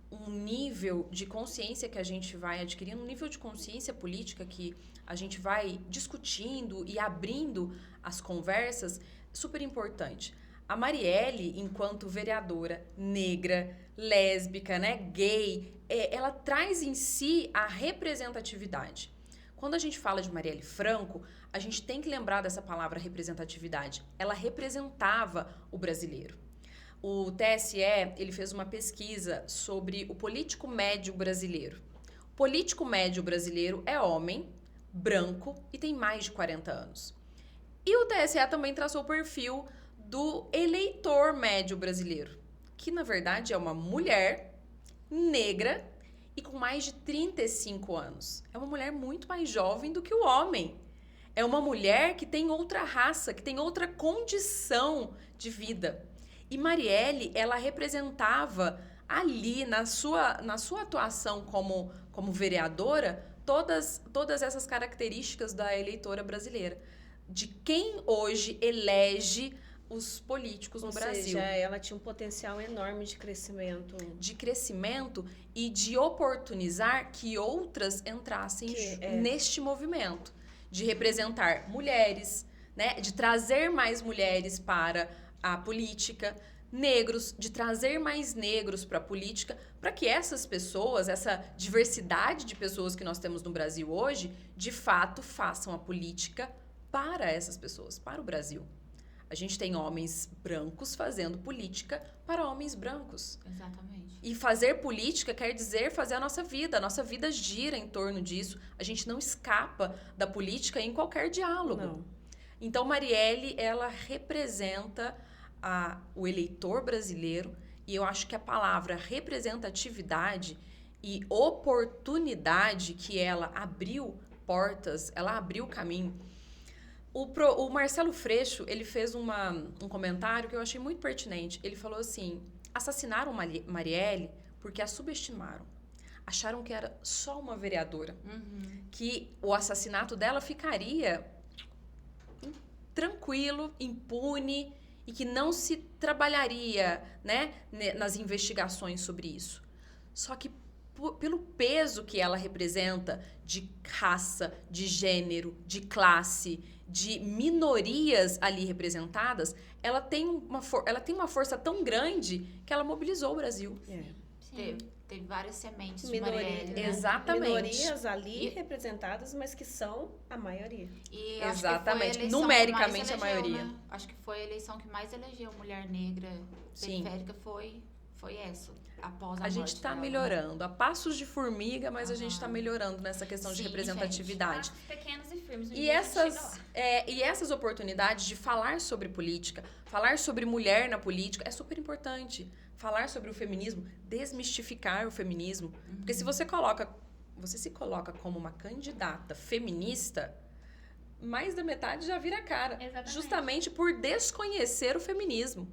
um nível de consciência que a gente vai adquirindo, um nível de consciência política que a gente vai discutindo e abrindo as conversas, super importante. A Marielle, enquanto vereadora negra, lésbica, né, gay, ela traz em si a representatividade. Quando a gente fala de Marielle Franco, a gente tem que lembrar dessa palavra representatividade. Ela representava o brasileiro. O TSE, ele fez uma pesquisa sobre o político médio brasileiro. O político médio brasileiro é homem, branco e tem mais de 40 anos. E o TSE também traçou o perfil do eleitor médio brasileiro, que na verdade é uma mulher negra e com mais de 35 anos. É uma mulher muito mais jovem do que o homem. É uma mulher que tem outra raça, que tem outra condição de vida. E Marielle, ela representava ali, na sua atuação como vereadora, todas essas características da eleitora brasileira. De quem hoje elege os políticos no Brasil. Ou seja, ela tinha um potencial enorme de crescimento. De crescimento e de oportunizar que outras entrassem neste movimento. De representar mulheres, né? De trazer mais mulheres para a política, negros, de trazer mais negros para a política, para que essas pessoas, essa diversidade de pessoas que nós temos no Brasil hoje, de fato façam a política para essas pessoas, para o Brasil. A gente tem homens brancos fazendo política para homens brancos. Exatamente. E fazer política quer dizer fazer a nossa vida gira em torno disso. A gente não escapa da política em qualquer diálogo. Não. Então, Marielle, ela representa o eleitor brasileiro, e eu acho que a palavra representatividade e oportunidade, que ela abriu portas, ela abriu caminho. O Marcelo Freixo, ele fez um comentário que eu achei muito pertinente. Ele falou assim: assassinaram Marielle porque a subestimaram. Acharam que era só uma vereadora. Que o assassinato dela ficaria tranquilo, impune, e que não se trabalharia, né, nas investigações sobre isso. Só que pelo peso que ela representa de raça, de gênero, de classe, de minorias ali representadas, ela tem uma força tão grande que ela mobilizou o Brasil. Teve várias sementes Minoria, de Marielle, né? Exatamente. Minorias ali representadas, mas que são a maioria. E Exatamente. Acho que foi a eleição Numericamente, que mais a maioria. Né? Acho que foi a eleição que mais elegeu mulher negra periférica, foi essa, após a morte gente está dela, melhorando, a passos de formiga, mas a gente está melhorando nessa questão de Sim, representatividade. Passos pequenos e firmes. E essas oportunidades de falar sobre política, falar sobre mulher na política, é super importante. Falar sobre o feminismo, desmistificar o feminismo. Porque se você se coloca como uma candidata feminista, mais da metade já vira a cara. Exatamente. Justamente por desconhecer o feminismo.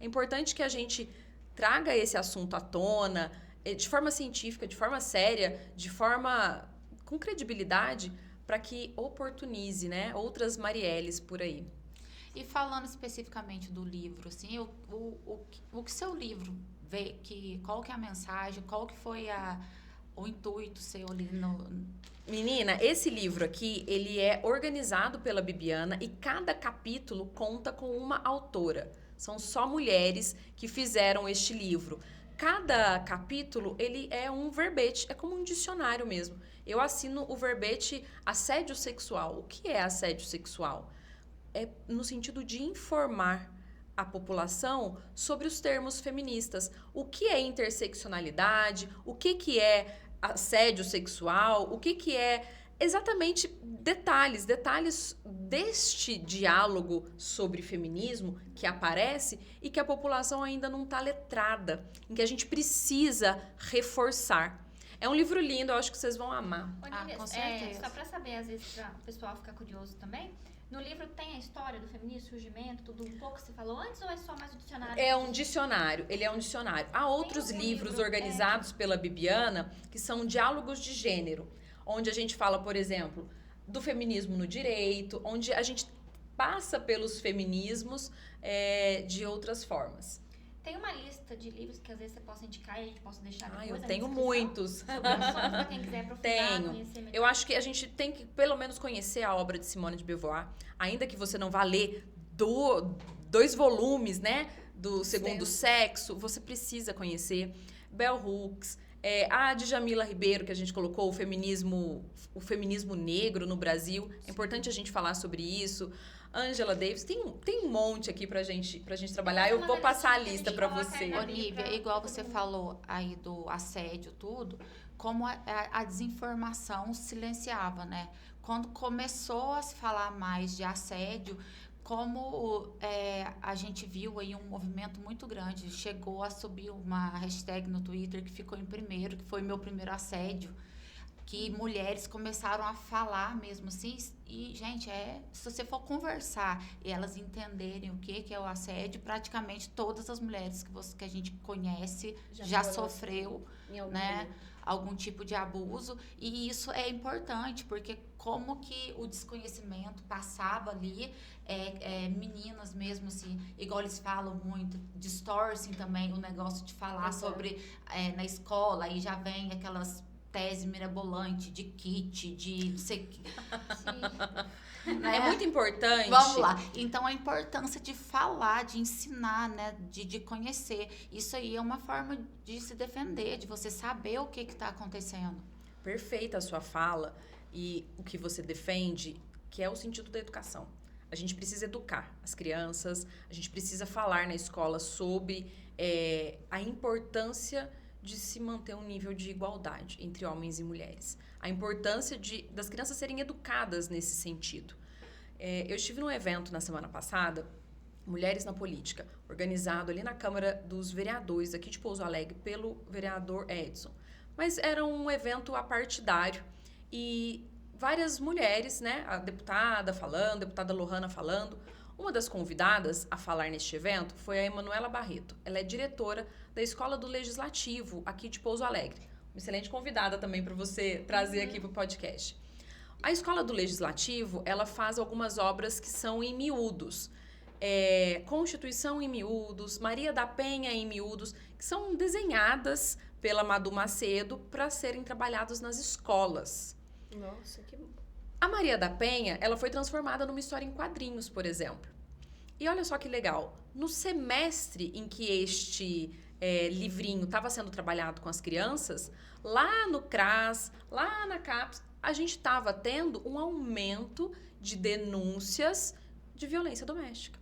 É importante que a gente traga esse assunto à tona, de forma científica, de forma séria, de forma com credibilidade, para que oportunize, né, outras Marielles por aí. E falando especificamente do livro, assim, o que seu livro vê, qual que é a mensagem, qual que foi o intuito seu ali no... Menina, esse livro aqui, ele é organizado pela Bibiana e cada capítulo conta com uma autora. São só mulheres que fizeram este livro. Cada capítulo, ele é um verbete, é como um dicionário mesmo. Eu assino o verbete assédio sexual. O que é assédio sexual? É no sentido de informar a população sobre os termos feministas. O que é interseccionalidade, o que é assédio sexual, o que é exatamente detalhes deste diálogo sobre feminismo que aparece e que a população ainda não está letrada, em que a gente precisa reforçar. É um livro lindo, eu acho que vocês vão amar. Ô, Ah, Nívia, com certeza. só pra saber, às vezes, pra o pessoal ficar curioso também, no livro tem a história do feminismo, surgimento, tudo um pouco que você falou antes, ou é só mais o dicionário? É um dicionário, ele é um dicionário. Há outros algum livros livro, organizados pela Bibiana que são diálogos de gênero, onde a gente fala, por exemplo, do feminismo no direito, onde a gente passa pelos feminismos de outras formas. Tem uma lista de livros que às vezes você possa indicar e a gente possa deixar depois Eu na tenho descrição? muitos. Sobre assuntos, pra quem quiser aprofundar, Tenho. conhecer melhor. Eu acho que a gente tem que, pelo menos, conhecer a obra de Simone de Beauvoir, ainda que você não vá ler 2 volumes, né, do Segundo Sexo, você precisa conhecer. Bell Hooks, a Djamila Ribeiro, que a gente colocou, o feminismo negro no Brasil. É importante a gente falar sobre isso. Angela Davis, tem um monte aqui pra gente trabalhar. Eu vou passar a lista pra você. Olivia, igual você falou aí do assédio, tudo, como a desinformação silenciava, né? Quando começou a se falar mais de assédio, como a gente viu aí um movimento muito grande, chegou a subir uma hashtag no Twitter que ficou em primeiro, que foi meu primeiro assédio, que mulheres começaram a falar mesmo assim, e gente, se você for conversar e elas entenderem o que é o assédio, praticamente todas as mulheres que a gente conhece já sofreu, né, algum tipo de abuso, e isso é importante, porque como que o desconhecimento passava ali, meninas mesmo assim, igual eles falam muito, distorcem também o negócio de falar sobre na escola, aí já vem aquelas tese mirabolante de kit, de não sei o que. É muito importante. Vamos lá. Então, a importância de falar, de ensinar, né? De conhecer. Isso aí é uma forma de se defender, de você saber o que está acontecendo. Perfeita a sua fala e o que você defende, que é o sentido da educação. A gente precisa educar as crianças, a gente precisa falar na escola sobre a importância de se manter um nível de igualdade entre homens e mulheres. A importância das crianças serem educadas nesse sentido. Eu estive num evento na semana passada, Mulheres na Política, organizado ali na Câmara dos Vereadores, aqui de Pouso Alegre, pelo vereador Edson. Mas era um evento apartidário e várias mulheres, né? A deputada falando, a deputada Lohana falando. Uma das convidadas a falar neste evento foi a Emanuela Barreto. Ela é diretora da Escola do Legislativo, aqui de Pouso Alegre. Uma excelente convidada também para você trazer aqui para o podcast. A Escola do Legislativo, ela faz algumas obras que são em miúdos. Constituição em miúdos, Maria da Penha em miúdos, que são desenhadas pela Madu Macedo para serem trabalhados nas escolas. Nossa, que... A Maria da Penha, ela foi transformada numa história em quadrinhos, por exemplo. E olha só que legal, no semestre em que este livrinho estava sendo trabalhado com as crianças, lá no CRAS, lá na CAPES, a gente estava tendo um aumento de denúncias de violência doméstica.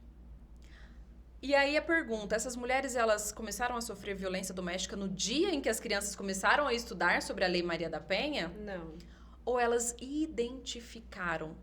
E aí a pergunta, essas mulheres, elas começaram a sofrer violência doméstica no dia em que as crianças começaram a estudar sobre a Lei Maria da Penha? Não. Ou elas identificaram?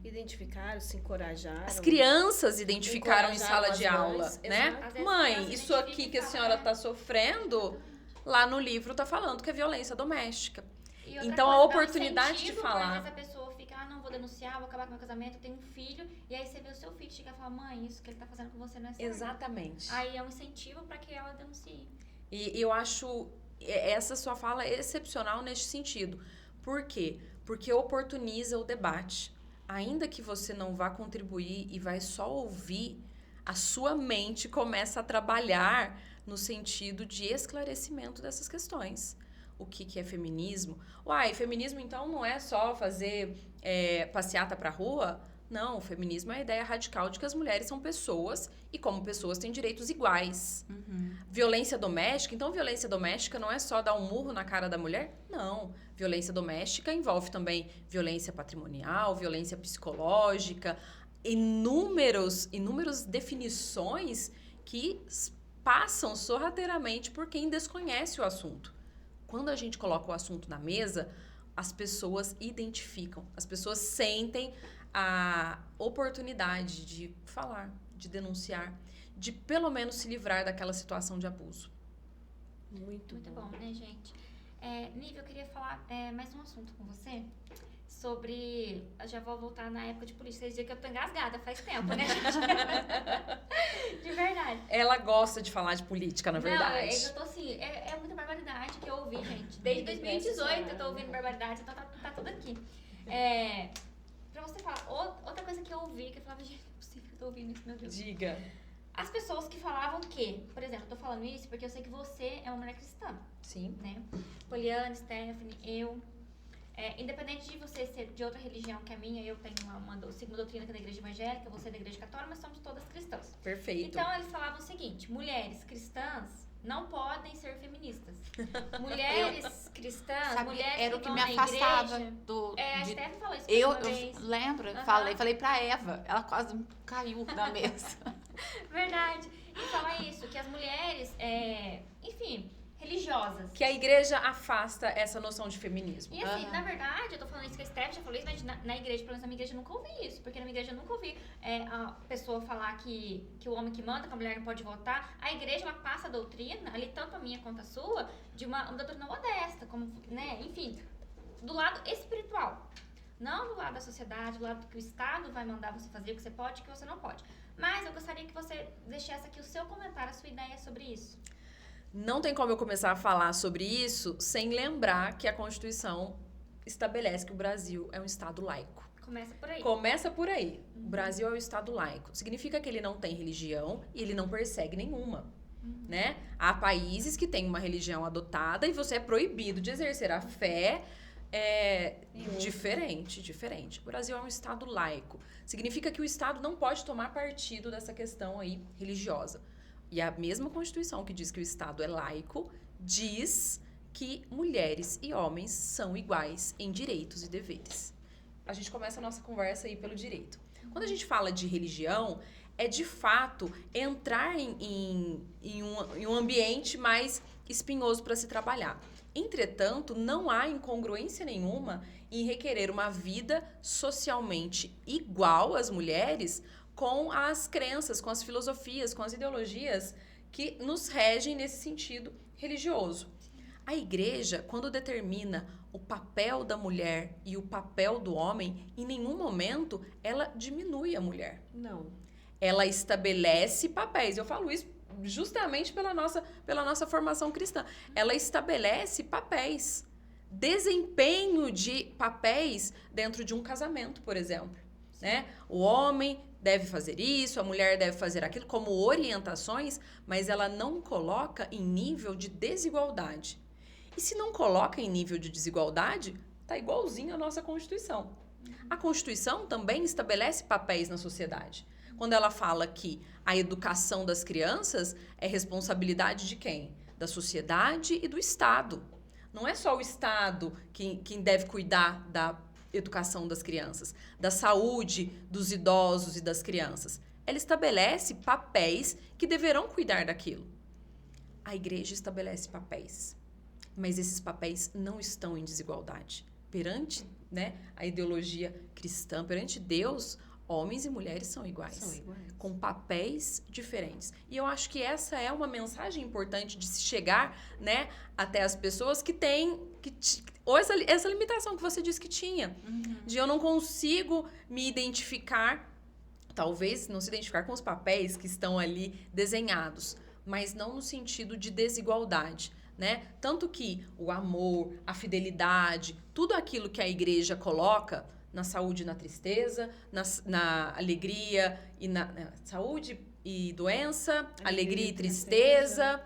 Identificaram, se encorajaram. As crianças identificaram em Encorajaram sala as de aula, mães, né? exato. Às vezes Mãe, criança isso aqui identifica que a e senhora fala, está sofrendo, lá no livro está falando que é violência doméstica. E outra Então, a coisa, dá um oportunidade de incentivo, falar. Às vezes a pessoa fica, não vou denunciar, vou acabar com meu casamento, eu tenho um filho, e aí você vê o seu filho chegar e falar, mãe, isso que ele tá fazendo com você não é certo. Exatamente. Aí é um incentivo para que ela denuncie. E eu acho essa sua fala é excepcional neste sentido. Por quê? Porque oportuniza o debate. Ainda que você não vá contribuir e vai só ouvir, a sua mente começa a trabalhar no sentido de esclarecimento dessas questões. O que é feminismo? Uai, feminismo então não é só fazer passeata pra rua? Não, o feminismo é a ideia radical de que as mulheres são pessoas e como pessoas têm direitos iguais. Violência doméstica, então violência doméstica não é só dar um murro na cara da mulher? Não. Violência doméstica envolve também violência patrimonial, violência psicológica, inúmeras definições que passam sorrateiramente por quem desconhece o assunto. Quando a gente coloca o assunto na mesa, as pessoas identificam, as pessoas sentem a oportunidade de falar, de denunciar, de pelo menos se livrar daquela situação de abuso. Muito Muito bom, né, gente? Nível, eu queria falar mais um assunto com você sobre... Eu já vou voltar na época de política. Vocês dizem que eu tô engasgada faz tempo, né, gente? De verdade. Ela gosta de falar de política, na verdade. Não, é que eu tô assim... É muita barbaridade que eu ouvi, gente. Desde 2018 eu tô ouvindo barbaridade, então tá tudo aqui. Pra você falar, outra coisa que eu ouvi, que eu falava, gente, não é possível que eu tô ouvindo isso, meu Deus. Diga. As pessoas que falavam que, por exemplo, eu tô falando isso porque eu sei que você é uma mulher cristã, Sim. né? Poliana, Stephanie, eu. Independente de você ser de outra religião que a minha, eu tenho uma segunda doutrina que é da igreja evangélica, você é da igreja católica, mas somos todas cristãs. Perfeito. Então, eles falavam o seguinte, mulheres cristãs não podem ser feministas. Mulheres cristãs, Sabe, mulheres era o que que vão me na afastava igreja... do... a de- Stephanie falou isso eu uma vez. lembro, Aham. falei pra Eva, ela quase caiu da mesa. Verdade. E falar isso, que as mulheres, enfim, religiosas. Que a igreja afasta essa noção de feminismo. E assim, Aham. na verdade, eu tô falando isso que a Steph já falou isso, mas na igreja, pelo menos na minha igreja, eu nunca ouvi isso. Porque na minha igreja eu nunca ouvi a pessoa falar que o homem que manda, que a mulher não pode votar. A igreja, ela passa a doutrina, ali tanto a minha quanto a sua, de uma doutrina modesta, como, né, enfim, do lado espiritual. Não do lado da sociedade, do lado do que o Estado vai mandar você fazer, o que você pode e o que você não pode. Mas eu gostaria que você deixasse aqui o seu comentário, a sua ideia sobre isso. Não tem como eu começar a falar sobre isso sem lembrar que a Constituição estabelece que o Brasil é um Estado laico. Começa por aí. Começa por aí. O Brasil é um Estado laico. Significa que ele não tem religião e ele não persegue nenhuma. Né? Há países que têm uma religião adotada e você é proibido de exercer a fé diferente. O Brasil é um Estado laico. Significa que o Estado não pode tomar partido dessa questão aí religiosa. E a mesma Constituição que diz que o Estado é laico diz que mulheres e homens são iguais em direitos e deveres. A gente começa a nossa conversa aí pelo direito. Quando a gente fala de religião, é de fato entrar em um ambiente mais espinhoso para se trabalhar. Entretanto, não há incongruência nenhuma em requerer uma vida socialmente igual às mulheres com as crenças, com as filosofias, com as ideologias que nos regem nesse sentido religioso. A igreja, quando determina o papel da mulher e o papel do homem, em nenhum momento ela diminui a mulher. Não. Ela estabelece papéis. Eu falo isso justamente pela nossa formação cristã. Ela estabelece papéis. Desempenho de papéis dentro de um casamento, por exemplo. Né? O homem deve fazer isso, a mulher deve fazer aquilo, como orientações, mas ela não coloca em nível de desigualdade. E se não coloca em nível de desigualdade, tá igualzinho à nossa Constituição. A Constituição também estabelece papéis na sociedade. Quando ela fala que a educação das crianças é responsabilidade de quem? Da sociedade e do Estado. Não é só o Estado quem deve cuidar da educação das crianças, da saúde dos idosos e das crianças. Ela estabelece papéis que deverão cuidar daquilo. A igreja estabelece papéis, mas esses papéis não estão em desigualdade. Perante, né, a ideologia cristã, perante Deus, homens e mulheres são iguais. São iguais. Com papéis diferentes. E eu acho que essa é uma mensagem importante de se chegar, né, até as pessoas que têm ou essa limitação que você disse que tinha, de eu não consigo me identificar, talvez não se identificar com os papéis que estão ali desenhados, mas não no sentido de desigualdade, né? Tanto que o amor, a fidelidade, tudo aquilo que a igreja coloca na saúde e na tristeza, na alegria e na saúde e doença, alegria e tristeza.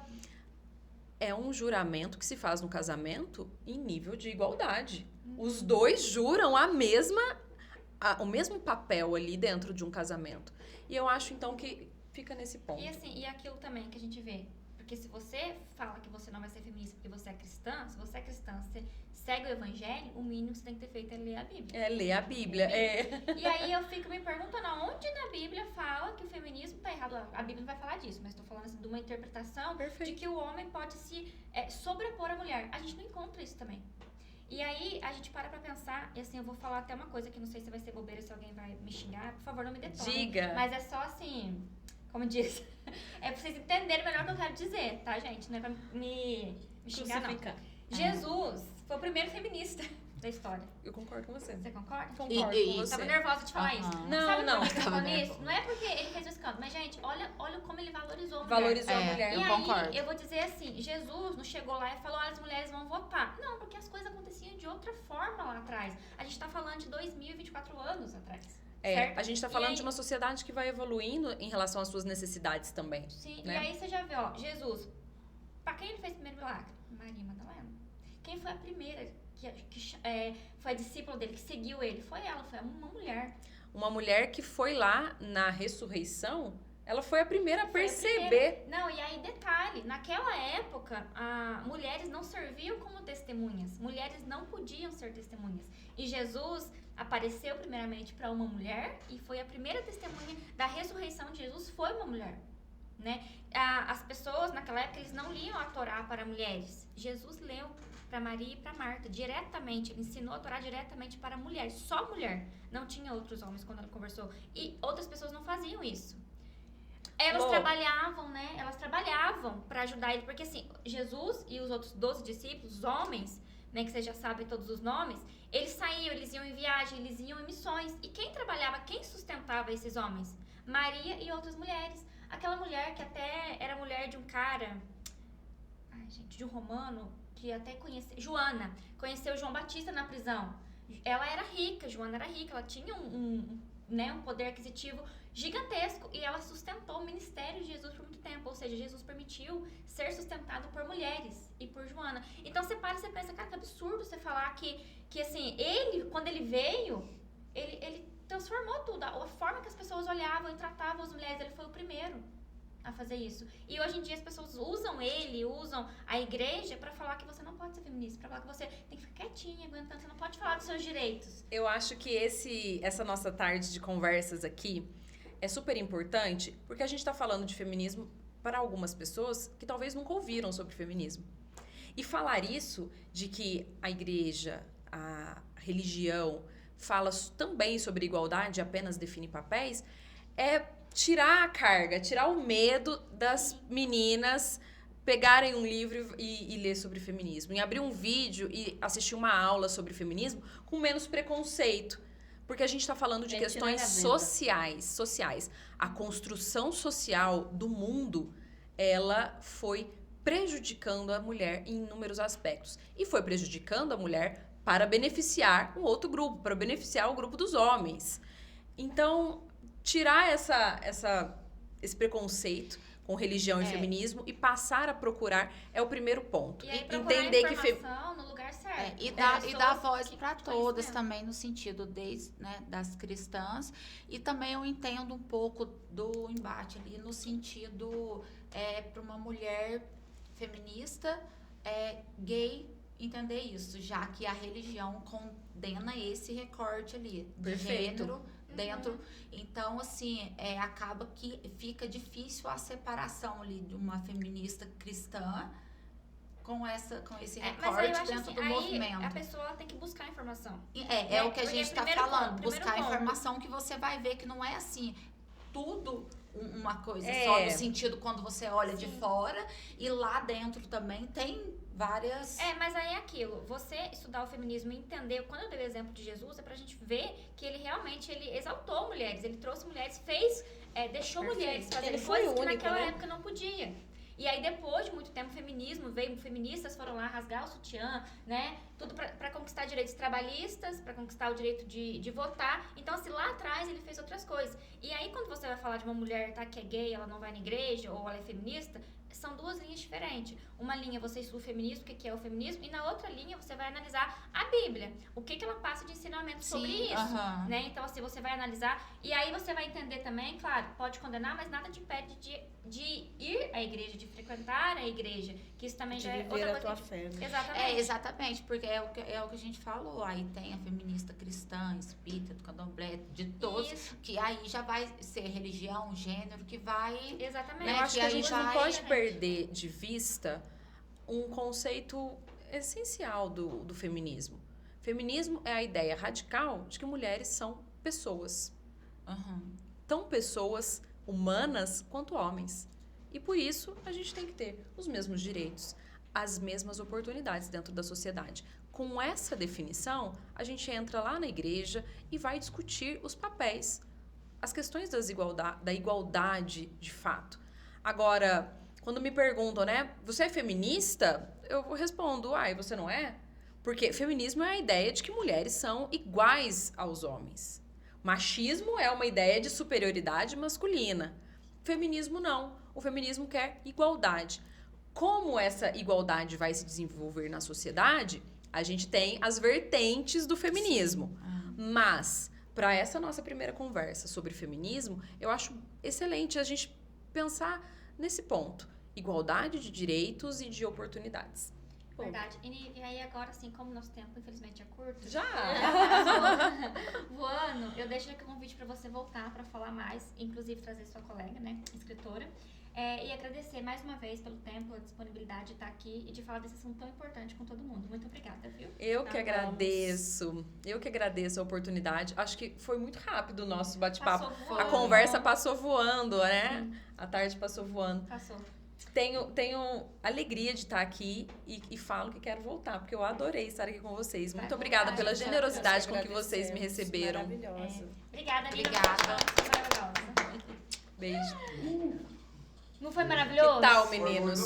É um juramento que se faz no casamento em nível de igualdade. Os dois juram o mesmo papel ali dentro de um casamento. E eu acho, então, que fica nesse ponto. E assim, e aquilo também que a gente vê. Porque se você fala que você não vai ser feminista porque você é cristã, se você é cristã, você segue o evangelho, o mínimo que você tem que ter feito é ler a Bíblia. É ler a Bíblia. E aí eu fico me perguntando aonde na Bíblia fala que o feminismo tá errado. A Bíblia não vai falar disso, mas tô falando assim, de uma interpretação Perfeito. de que o homem pode se sobrepor à mulher. A gente não encontra isso também. E aí a gente para pra pensar, e assim, eu vou falar até uma coisa que não sei se vai ser bobeira, se alguém vai me xingar, por favor, não me detone. Diga. Mas é só assim, como diz, é pra vocês entenderem melhor o que eu quero dizer, tá, gente? Não é pra me xingar, não. Crucificar. Jesus foi o primeiro feminista da história. Eu concordo com você. Você concorda? Concordo com você. Tava nervosa de falar isso. Não, Sabe não. por que eu tô Tava falando isso? nervosa. Não é porque ele fez o escândalo, mas, gente, olha como ele valorizou a mulher. Valorizou a mulher. E Eu aí, concordo. eu vou dizer assim, Jesus não chegou lá e falou, as mulheres vão votar. Não, porque as coisas aconteciam de outra forma lá atrás. A gente tá falando de 2024 anos atrás. Certo? A gente tá E falando aí- de uma sociedade que vai evoluindo em relação às suas necessidades também. Sim, né? e aí você já vê, ó, Jesus, pra quem ele fez o primeiro milagre? Maria Madalena. Quem foi a primeira que foi a discípula dele, que seguiu ele? Foi ela, foi uma mulher. Uma mulher que foi lá na ressurreição, ela foi a primeira a Foi a perceber. primeira. Não, e aí detalhe, naquela época, mulheres não serviam como testemunhas. Mulheres não podiam ser testemunhas. E Jesus apareceu primeiramente para uma mulher e foi a primeira testemunha da ressurreição de Jesus, foi uma mulher. Né? As pessoas naquela época eles não liam a Torá para mulheres. Jesus leu para Maria e para Marta diretamente, ele ensinou a Torá diretamente para mulheres, só mulher. Não tinha outros homens quando ele conversou. E outras pessoas não faziam isso. Elas trabalhavam, né? Elas trabalhavam para ajudar ele, porque assim, Jesus e os outros 12 discípulos, os homens, né, que vocês já sabem todos os nomes, eles saíam, eles iam em viagem, eles iam em missões. E quem trabalhava, quem sustentava esses homens? Maria e outras mulheres. Aquela mulher que até era mulher de um cara, de um romano, que até conheceu, Joana, conheceu João Batista na prisão. Ela era rica, Joana era rica, ela tinha um poder aquisitivo gigantesco e ela sustentou o ministério de Jesus por muito tempo, ou seja, Jesus permitiu ser sustentado por mulheres e por Joana. Então você para e você pensa, cara, que absurdo você falar que assim, ele, quando ele veio, ele transformou tudo, a forma que as pessoas olhavam e tratavam as mulheres, ele foi o primeiro a fazer isso. E hoje em dia as pessoas usam a igreja pra falar que você não pode ser feminista, pra falar que você tem que ficar quietinha, aguentando, você não pode falar dos seus direitos. Eu acho que essa nossa tarde de conversas aqui é super importante, porque a gente tá falando de feminismo para algumas pessoas que talvez nunca ouviram sobre feminismo. E falar isso, de que a igreja, a religião, fala também sobre igualdade, apenas define papéis, é tirar a carga, tirar o medo das meninas pegarem um livro e ler sobre feminismo. E abrir um vídeo e assistir uma aula sobre feminismo com menos preconceito. Porque a gente está falando de questões sociais. A construção social do mundo, ela foi prejudicando a mulher em inúmeros aspectos. E foi prejudicando a mulher para beneficiar um outro grupo, para beneficiar o grupo dos homens. Então, tirar esse preconceito com religião e feminismo e passar a procurar é o primeiro ponto. E aí entender que informação no lugar certo. E dar voz para todas também, no sentido das cristãs. E também eu entendo um pouco do embate ali, no sentido para uma mulher feminista, gay, entender isso, já que a religião condena esse recorte ali de gênero dentro. Então, assim, acaba que fica difícil a separação ali de uma feminista cristã com esse recorte dentro do movimento. A pessoa tem que buscar informação. É o que a gente está falando, buscar ponto. informação, que você vai ver que não é assim, tudo uma coisa só, no sentido quando você olha de fora, e lá dentro também tem várias... Mas aí é aquilo, você estudar o feminismo e entender, quando eu dei o exemplo de Jesus, é pra gente ver que ele realmente, ele exaltou mulheres, ele trouxe mulheres, deixou mulheres fazerem coisas que naquela época não podia. E aí, depois de muito tempo, feministas foram lá rasgar o sutiã, né? Tudo pra conquistar direitos trabalhistas, pra conquistar o direito de votar. Então, assim, lá atrás ele fez outras coisas. E aí, quando você vai falar de uma mulher, que é gay, ela não vai na igreja, ou ela é feminista, são duas linhas diferentes. Uma linha você estuda o feminismo, o que é o feminismo, e na outra linha você vai analisar a Bíblia. O que ela passa de ensinamento sobre isso, né? Então, assim, você vai analisar, e aí você vai entender também, claro, pode condenar, mas nada te impede de ir à igreja, de frequentar a igreja, que isso também já é outra coisa. Tua fé, né? Exatamente. Exatamente, porque é o que a gente falou. Aí tem a feminista cristã, espírita, do candomblé, de todos, Isso. que aí já vai ser religião, gênero, que vai... Exatamente. Eu acho que a gente não vai- pode perder de vista um conceito essencial do feminismo. Feminismo é a ideia radical de que mulheres são pessoas. Tão pessoas humanas quanto homens. E por isso a gente tem que ter os mesmos direitos. as mesmas oportunidades dentro da sociedade. Com essa definição, a gente entra lá na igreja e vai discutir os papéis, as questões da igualdade de fato. Agora, quando me perguntam, né, você é feminista? Eu respondo, e você não é? Porque feminismo é a ideia de que mulheres são iguais aos homens. Machismo é uma ideia de superioridade masculina. Feminismo não. O feminismo quer igualdade. Como essa igualdade vai se desenvolver na sociedade, a gente tem as vertentes do feminismo. Mas, para essa nossa primeira conversa sobre feminismo, eu acho excelente a gente pensar nesse ponto. Igualdade de direitos e de oportunidades. Verdade. E aí agora, assim, como nosso tempo, infelizmente, é curto. Já! Voando, eu deixo aqui um convite para você voltar para falar mais, inclusive trazer sua colega, né, escritora. E agradecer mais uma vez pelo tempo, a disponibilidade de estar aqui e de falar desse assunto tão importante com todo mundo. Muito obrigada, viu? Eu que agradeço a oportunidade. Acho que foi muito rápido o nosso bate-papo. Passou voando. A conversa passou voando, né? Sim. A tarde passou voando. Passou. Tenho alegria de estar aqui e falo que quero voltar, porque eu adorei estar aqui com vocês. Muito obrigada pela generosidade com que vocês me receberam. Maravilhosa. Obrigada, amiga. Obrigada. Maravilhosa. Beijo. Não foi maravilhoso? Que tal, meninos?